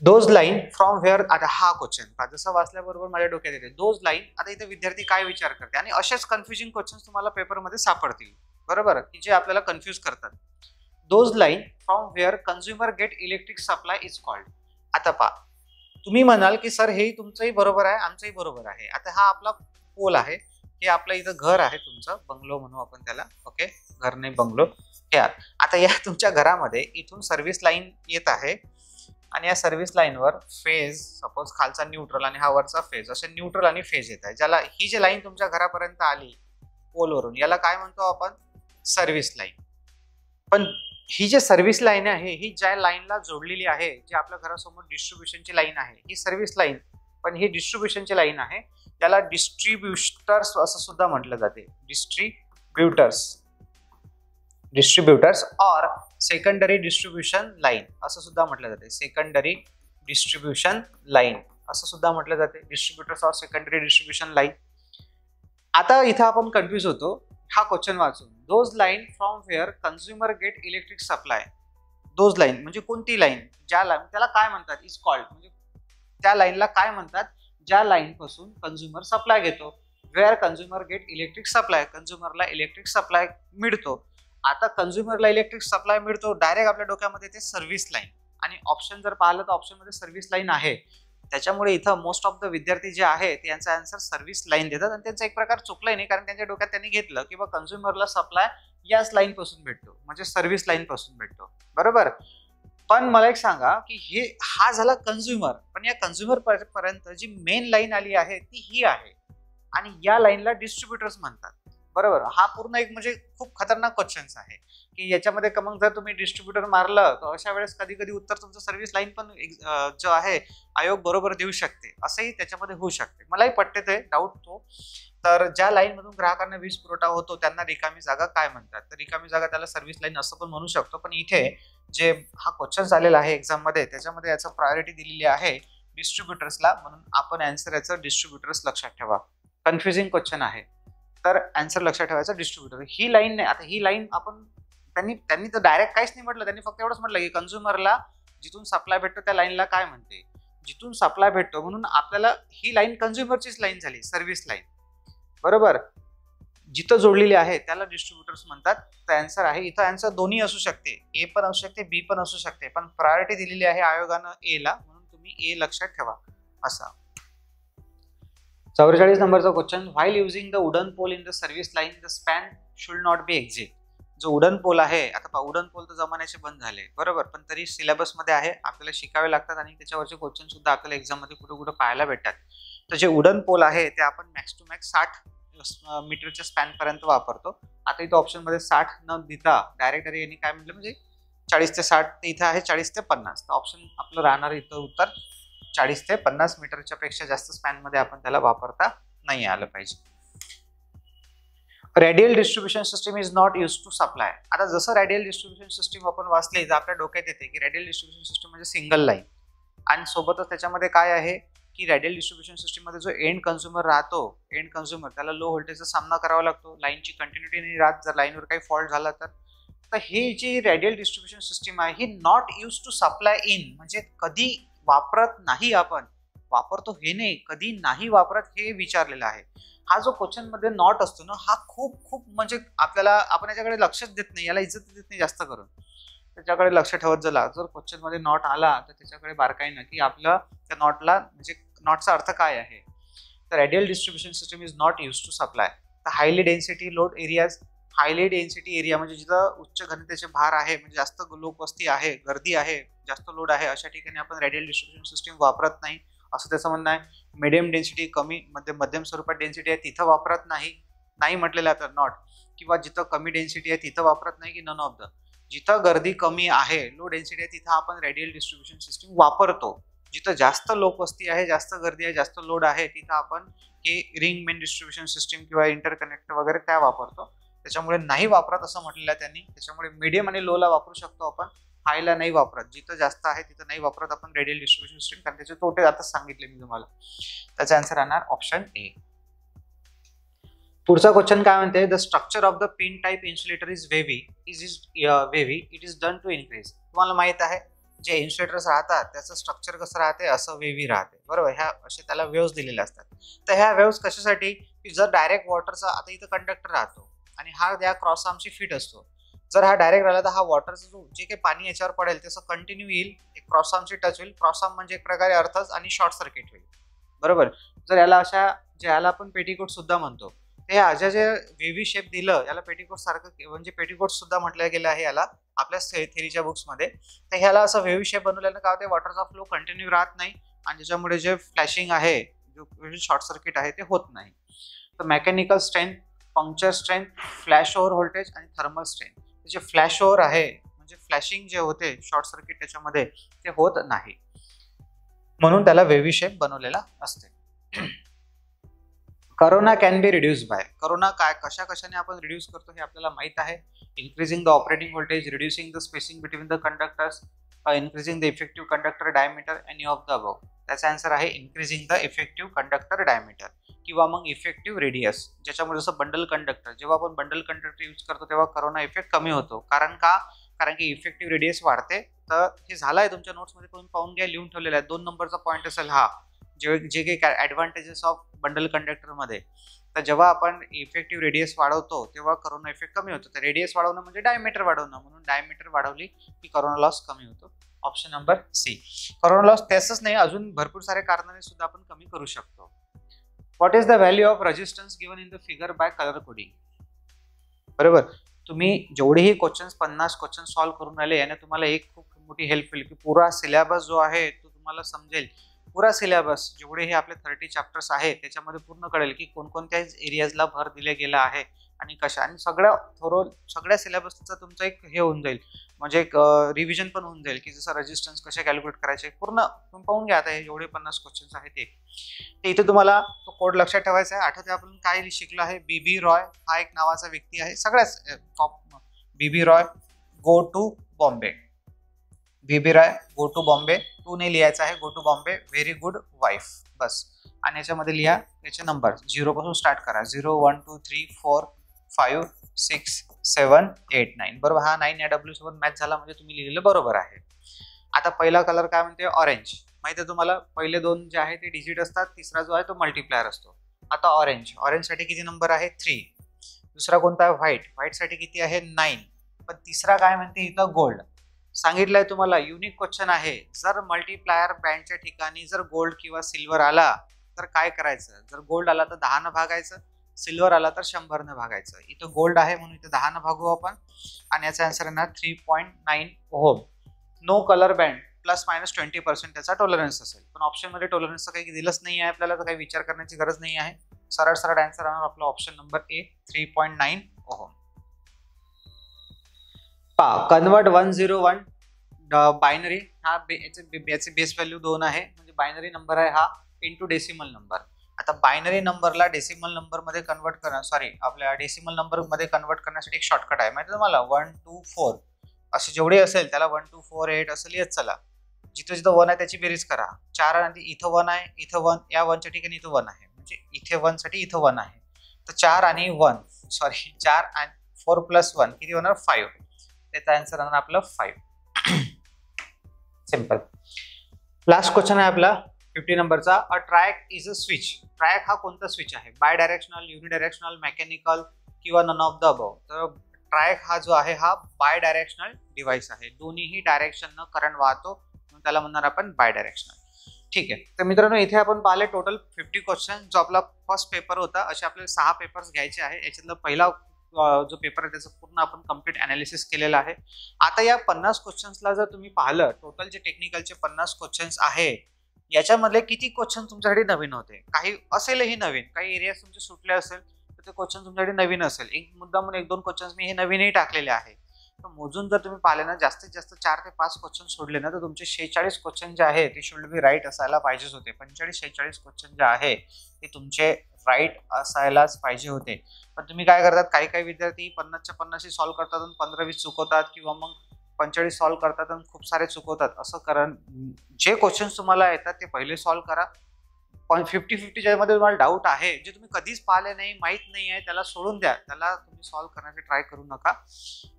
Those line from where. आता हा क्वेश्चन जसं वाचल्याबरोबर माझ्या डोक्यात येते दोज लाईन. आता इथे विद्यार्थी काय विचार करते, आणि असेच कन्फ्युजिंग क्वेश्चन तुम्हाला पेपरमध्ये सापडतील, बरोबर, की जे आपल्याला कन्फ्युज करतात. Those line from where consumer get electric supply is called. आता पहा, तुम्ही म्हणाल की सर हे तुमचंही बरोबर आहे, आमचंही बरोबर आहे. आता हा आपला पोल आहे, हे आपलं इथं घर आहे, तुमचं बंगलो म्हणू आपण त्याला. ओके, घर नाही बंगलो. हे आता या तुमच्या घरामध्ये इथून सर्व्हिस लाईन येत आहे, आणि या सर्व्हिस लाईनवर फेज, सपोज खालचा न्यूट्रल आणि हा वरचा फेज, असे न्यूट्रल आणि फेज येत आहे. ज्याला ही जी लाईन तुमच्या घरापर्यंत आली पोलवरून, याला काय म्हणतो आपण? Service line. पण ही जी सर्व्हिस लाईन आहे ही ज्या लाईनला जोडलेली आहे, जी आपल्या घरासमोर डिस्ट्रीब्युशनची लाईन आहे, ही सर्व्हिस लाईन, पण ही डिस्ट्रीब्युशनची लाईन आहे. त्याला डिस्ट्रीब्युटर्स असं सुद्धा म्हटलं जाते. Distributors or secondary distribution line असं सुद्धा म्हटलं जाते. सेकंडरी डिस्ट्रीब्युशन लाईन असं सुद्धा म्हटलं जाते. Distributors or secondary distribution line. आता इथं आपण कन्फ्युज होतो हा क्वेश्चन वाचून. Those line from where consumer get electric supply. Those line म्हणजे कोणती लाईन? ज्या लाईन, त्याला काय म्हणतात? इज कॉल्ड, म्हणजे त्या लाईनला काय म्हणतात? ज्या लाईन पासून कन्झ्युमर सप्लाय घेतो. Where consumer get electric supply, कन्झ्युमरला इलेक्ट्रिक सप्लाय मिळतो. आता कन्झ्युमरला इलेक्ट्रिक सप्लाय मिळतो, डायरेक्ट आपल्या डोक्यामध्ये ते सर्व्हिस लाईन, आणि ऑप्शन जर पाहिलं तर ऑप्शन मध्ये सर्व्हिस लाईन आहे. त्याच्यामुळे इथं मोस्ट ऑफ द विद्यार्थी जे आहे त्यांचा आन्सर सर्व्हिस लाईन देतात, आणि त्यांचा एक प्रकार चुकलाय नाही, कारण त्यांच्या डोक्यात त्यांनी घेतलं की कन्झ्युमरला सप्लाय याच लाईन पासून भेटतो, म्हणजे सर्व्हिस लाईन पासून भेटतो, बरोबर. पण मला एक सांगा की हा झाला कन्झ्युमर, पण या कन्झ्युमर पर्यंत जी मेन लाईन आली आहे ती ही आहे, आणि या लाईनला डिस्ट्रीब्युटर्स म्हणतात, बरोबर. हा पूर्ण एक म्हणजे खूप खतरनाक क्वेश्चन आहे की याच्यामध्ये मग जर तुम्ही डिस्ट्रीब्युटर मारलं तर अशा वेळेस कधी कधी उत्तर तुमचं सर्व्हिस लाईन पण जो आहे आयोग बरोबर देऊ शकते, असंही त्याच्यामध्ये होऊ शकते. मलाही पटते ते डाऊट तो. तर ज्या लाईन मधून ग्राहकांना वीज पुरवठा होतो त्यांना रिकामी जागा काय म्हणतात? तर रिकामी जागा त्याला सर्व्हिस लाईन असं पण म्हणू शकतो. पण इथे जे हा क्वेश्चन आलेला आहे एक्झाम मध्ये, त्याच्यामध्ये याचं प्रायोरिटी दिलेली आहे डिस्ट्रीब्युटर्सला, म्हणून आपण आन्सर याचं डिस्ट्रीब्युटर्स लक्षात ठेवा. कन्फ्युजिंग क्वेश्चन आहे, तर आन्सर लक्षात ठेवायचा डिस्ट्रीब्युटर. ही लाईन नाही. आता ही लाईन आपण त्यांनी तर डायरेक्ट काहीच नाही म्हटलं, त्यांनी फक्त एवढंच म्हटलं की कन्झ्युमरला जिथून सप्लाय भेटतो त्या लाईनला काय म्हणते? जिथून सप्लाय भेटतो, म्हणून आपल्याला ही लाईन कन्झ्युमरचीच लाईन झाली, सर्व्हिस लाईन, बरोबर. जिथं जोडलेली आहे त्याला डिस्ट्रीब्युटर्स म्हणतात. तर आन्सर आहे इथं, आन्सर दोन्ही असू शकते, ए पण असू शकते, बी पण असू शकते, पण प्रायोरिटी दिलेली आहे आयोगानं ए ला, म्हणून तुम्ही ए लक्षात ठेवा. असा 44 नंबरचा question. While using the wooden pole in the service line the span should not be exit. जो उडन पोल आहे, आता उडन पोल तर जमान्याचे बंद झाले बरोबर, पण तरी सिलेबस मध्ये आहे, आपल्याला शिकावे लागतात आणि त्याच्यावरचे क्वेश्चन सुद्धा आपल्याला एक्झाम मध्ये कुठे कुठे पाहायला भेटतात. तर जे उडन पोल आहे ते आपण मॅक्स टू मॅक्स 60 मीटरच्या स्पॅन पर्यंत वापरतो. आता इथं ऑप्शन मध्ये 60 न देता डायरेक्ट यांनी काय म्हटलं म्हणजे 40 ते 60, इथे आहे 40 ते 50. तर ऑप्शन आपलं राहणार इथं उत्तर 40 ते 50 मीटरच्या पेक्षा जास्त स्पॅन मध्ये आपण त्याला वापरता नाही आलं पाहिजे. Radial distribution system is not use to supply. आता जसं रेडियल डिस्ट्रीब्युशन सिस्टम आपण वाचले तर आपल्या डोक्यात येते की रेडियल डिस्ट्रीब्युशन सिस्टम म्हणजे सिंगल लाईन, आणि सोबतच त्याच्यामध्ये काय आहे की रेडियल डिस्ट्रीब्युशन सिस्टम मध्ये जो एंड कन्झ्युमर राहतो, एंड कन्झ्युमर त्याला लो व्होल्टेजचा सामना करावा लागतो, लाईनची कंटिन्युटी नाही राहत, जर लाईनवर काही फॉल्ट झाला तर ही जी रेडियल डिस्ट्रीब्युशन सिस्टम आहे ही not use to supply in, म्हणजे कधी वापरत नाही, आपण वापरतो हे नाही, कधी नाही वापरत हे विचारलेलं आहे. हा जो क्वेश्चन मध्ये नॉट असतो ना, हा खूप खूप म्हणजे आपल्याला, आपण याच्याकडे लक्षच देत नाही, याला इज्जत देत नाही जास्त करून, त्याच्याकडे लक्ष ठेवत झाला. जर क्वेश्चन मध्ये नॉट आला तर त्याच्याकडे बारकाईनं की आपलं त्या नॉटला म्हणजे नॉटचा अर्थ काय आहे. तर radial distribution system is not use to supply. तर highly density load areas, highly density area म्हणजे जिथं उच्च घनतेचे भार आहे, म्हणजे जास्त लोकवस्ती आहे, गर्दी आहे, जास्त लोड आहे, अशा ठिकाणी आपण रेडियल डिस्ट्रीब्युशन सिस्टम वापरत नाही असं त्याचं म्हणणं आहे. मिडियम डेन्सिटी, कमी मध्यम स्वरूपात डेन्सिटी आहे तिथं वापरत नाही म्हटलेलं तर नॉट, किंवा जिथं कमी डेन्सिटी आहे तिथं वापरत नाही की नन ऑफ द. जिथं गर्दी कमी आहे, लो डेन्सिटी आहे, तिथं आपण रेडियल डिस्ट्रीब्युशन सिस्टम वापरतो. जिथं जास्त लोकवस्ती आहे, जास्त गर्दी आहे, जास्त लोड आहे, तिथं आपण हे रिंग मेन डिस्ट्रीब्युशन सिस्टम किंवा इंटरकनेक्टर वगैरे त्या वापरतो. त्याच्यामुळे नाही वापरत असं म्हटलेलं आहे त्यांनी. त्याच्यामुळे मीडियम आणि लोला वापरू शकतो आपण, हायला नाही वापरत. जिथं जास्त आहे तिथं नाही वापरत आपण रेडियल डिस्ट्रीब्युशन सिस्टम, कारण त्याचे तोटे आता सांगितले मी तुम्हाला. त्याचा आन्सर राहणार ऑप्शन ए. पुढचा क्वेश्चन काय म्हणते, the structure of the pin type insulator is wavy, it is done to increase. तुम्हाला माहित आहे जे इन्सुलेटर्स राहतात त्याचं स्ट्रक्चर कसं राहते, असं वेव्ही राहते बरोबर. ह्या असे त्याला वेव्स दिलेले असतात. तर ह्या वेव्स कशासाठी की जर डायरेक्ट वॉटरचा, आता इथं कंडक्टर राहतो आणि हा या क्रॉस आर्मची फिट असतो, जर हा डायरेक्ट राहिला तर हा वॉटरचा जो जे काही पाणी याच्यावर पडेल त्याचं कंटिन्यू येईल, क्रॉस आर्मची टच होईल, क्रॉस आर्म म्हणजे एक प्रकारे अर्थच आणि शॉर्ट सर्किट होईल बरोबर. जर याला अशा ज्याला आपण पेटीकोट सुद्धा म्हणतो, हे अशा जे वेव्ही शेप दिलं याला पेटीकोट सारखं म्हणजे पेटीकोट सुद्धा म्हटलं गेलं आहे याला आपल्या थेरीच्या बुक्स मध्ये. तर ह्याला असं वेव्ही शेप बनवल्यानं काय होते, वॉटरचा फ्लो कंटिन्यू राहत नाही आणि त्याच्यामुळे जे फ्लॅशिंग आहे, जो शॉर्ट सर्किट आहे ते होत नाही. तर mechanical strength, puncture strength, flash over voltage आणि थर्मल स्ट्रेंथ. जे फ्लॅश ओव्हर आहे म्हणजे फ्लॅशिंग जे होते शॉर्ट सर्किट त्याच्यामध्ये ते होत नाही, म्हणून त्याला वेव्ही शेप बनवलेला असते. Corona can be reduce by. Corona काय कशाने आपण रिड्यूस करतो हे आपल्याला माहित आहे. Increasing the operating voltage, reducing the spacing between the conductors, increasing the effective conductor diameter, any of the above. त्याचा आन्सर आहे increasing the effective conductor diameter किंवा मग इफेक्टिव्ह रेडियस. ज्याच्यामुळे जसं बंडल कंडक्टर, जेव्हा आपण बंडल कंडक्टर यूज करतो तेव्हा करोना इफेक्ट कमी होतो. कारण की इफेक्टिव्ह रेडियस वाढते. तर हे झालंय तुमच्या नोट्समध्ये, तुम्ही पाहून घ्या, लिहून ठेवलेला आहे. 2 नंबरचा पॉईंट असेल हा, जे काही ऍडव्हान्टेजेस ऑफ बंडल कंडक्टर मध्ये. तर जेव्हा आपण इफेक्टिव्ह रेडियस वाढवतो तेव्हा करोना इफेक्ट कमी होतो. तर रेडियस वाढवणं म्हणजे डायमीटर वाढवणं, म्हणून डायमीटर वाढवली की करोना लॉस कमी होतो. Option number C. Corona loss त्याच नाही, अजून भरपूर सारे कारणाने सुद्धा आपण कमी करू शकतो. What is the value of resistance given in the figure by colour coding. बरोबर, तुम्ही जेवढेही क्वेश्चन्स 50 क्वेश्चन सॉल्व्ह करून आले याने तुम्हाला एक खूप मोठी हेल्प होईल की पुरा सिलेबस जो आहे तो तुम्हाला समजेल. पुरा सिलेबस जेवढे हे आपले 30 चॅप्टर्स आहेत त्याच्यामध्ये पूर्ण कळेल की कोणकोणत्या एरियाजला भर दिले गेला आहे आणि कशा, आणि सगळ्या सिलेबसचा तुमचं एक हे होऊन जाईल, म्हणजे एक रिव्हिजन पण होऊन जाईल की जसं रेजिस्टन्स कसे कॅल्क्युलेट करायचे पूर्ण तुम्ही पाहून घ्या. आता हे जेवढे 50 क्वेश्चन्स आहेत ते इथे तुम्हाला तो कोड लक्षात ठेवायचा आहे. आठवते आपण काय शिकलो आहे, बीबी रॉय हा एक नावाचा व्यक्ती आहे, सगळ्याच top. B B Roy go to Bombay, B B Roy go to Bombay, to ने लिहायचा आहे, go to Bombay, very good wife बस. आणि याच्यामध्ये लिहा याचे नंबर 0 पासून स्टार्ट करा, 0 1 2 3 4 5 6 7 8 9 बरोबर. हा 9 या डब्ल्यू सोबत मॅच झाला म्हणजे तुम्ही लिहिलेलं बरोबर आहे. आता पहिला कलर काय म्हणते, ऑरेंज. माहिती आहे तुम्हाला, पहिले 2 जे आहे ते डिजिट असतात, तिसरा जो आहे तो मल्टीप्लायर असतो. आता ऑरेंज, ऑरेंज साठी किती नंबर आहे, 3. दुसरा कोणता आहे, व्हाईट, व्हाईट साठी किती आहे, 9. पण तिसरा काय म्हणते इथं, गोल्ड. सांगितलंय तुम्हाला, युनिक क्वेश्चन आहे. जर मल्टीप्लायर बँडच्या ठिकाणी जर गोल्ड किंवा सिल्वर आला तर काय करायचं, जर गोल्ड आला तर 10 न भागायचं, सिल्वर आला तर 100 ने भागायचं. इथं गोल्ड आहे म्हणून इथं 10 ने भागू आपण आणि याचा आन्सर येणार 3.9 ओहम. नो कलर बँड ±20% त्याचा टॉलरन्स असेल. पण ऑप्शन मध्ये टॉलरन्सचं काही दिलंच नाही आहे आपल्याला, तर काही विचार करण्याची गरज नाही आहे. सरळ सरळ आन्सर राहणार आपला ऑप्शन नंबर ए 3.9 ओहम. कन्वर्ट 101 बायनरी हा याचे बेस व्हॅल्यू 2 आहे, म्हणजे बायनरी नंबर आहे हा इंटू डेसिमल नंबर. आता बायनरी नंबरला डेसिमल नंबर मध्ये कन्वर्ट करणं, सॉरी आपल्या डेसिमल नंबर मध्ये कन्वर्ट करण्यासाठी एक शॉर्टकट आहे माहिती तुम्हाला. 1 2 4 असे जेवढे असेल त्याला 1 2 4 8 असं लिहित चला. जिथं जिथं 1 आहे त्याची बेरीज करा. 4 आणि इथं 1 आहे, इथं 1, या 1 च्या ठिकाणी इथं 1 आहे, म्हणजे इथे 1 साठी इथं 1 आहे. तर 4 आणि 1 सॉरी 4 आणि 4 + 1 किती होणार 5. त्याचा आन्सर राहणार आपलं 5. सिंपल. लास्ट क्वेश्चन आहे आपला 50 नंबरचा. A track is a switch. Track हा कोणता स्विच आहे? बाय डायरेक्शनल, युनिडायरेक्शनल, मेकॅनिकल किंवा नन ऑफ द अबव. तर ट्रॅक हा जो आहे हा बाय डायरेक्शनल डिव्हाइस आहे. दोन्हीही डायरेक्शननं करंट वाहतो म्हणून त्याला म्हणणार आपण बाय डायरेक्शनल. ठीक आहे. तर मित्रांनो इथे आपण पाहिले टोटल 50 क्वेश्चन. जो आपला फर्स्ट पेपर होता, असे आपल्याला 6 पेपर्स घ्यायचे आहे. याच्यातला पहिला जो पेपर आहे त्याचं पूर्ण आपण कम्प्लीट अनालिसिस केलेलं आहे. आता या 50 क्वेश्चन्सला जर तुम्ही पाहिलं, टोटल जे टेक्निकलचे 50 क्वेश्चन्स आहे याच्यामधले किती क्वेश्चन तुमच्यासाठी नवीन होते? काही असेलही नवीन, काही एरिया तुमचे सुटले असेल तर ते क्वेश्चन तुमच्यासाठी नवीन असेल. एक मुद्दा म्हणून 1-2 क्वेश्चन्स मी हे नवीनही टाकलेले आहे. तर मोजून जर तुम्ही पाहिले ना, जास्तीत जास्त 4 ते 5 क्वेश्चन सोडले ना, तर तुमचे 46 क्वेश्चन जे आहे ते शुड बी राईट असायला पाहिजेच होते. 45-46 क्वेश्चन जे आहे ते तुमचे राईट असायलाच पाहिजे होते. पण तुम्ही काय करतात, काही काही विद्यार्थी 50च्या 50 सॉल्व्ह करतात आणि 15-20 चुकवतात, किंवा मग 45 सॉल्व्ह करतात आणि खूप सारे चुकवतात. असं कारण जे क्वेश्चन्स तुम्हाला येतात ते पहिले सॉल्व्ह करा. पण 50-50 ज्यामध्ये तुम्हाला डाऊट आहे, जे तुम्ही कधीच पाहिले नाही, माहित नाही आहे, त्याला सोडून द्या. त्याला तुम्ही सॉल्व्ह करण्याची ट्राय करू नका.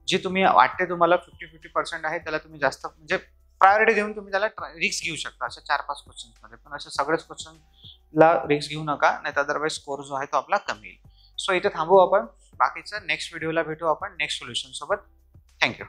जे तुम्ही वाटते तुम्हाला 50-50% आहे त्याला तुम्ही जास्त म्हणजे प्रायोरिटी देऊन तुम्ही त्याला रिस्क घेऊ शकता अशा 4-5 क्वेश्चन्समध्ये. पण अशा सगळेच क्वेश्चनला रिस्क घेऊ नका, नाही तर अदरवाईज स्कोर जो आहे तो आपला कमी येईल. सो इथे थांबू आपण. बाकीचं नेक्स्ट व्हिडिओला भेटू आपण नेक्स्ट सोल्युशन सोबत. थँक्यू.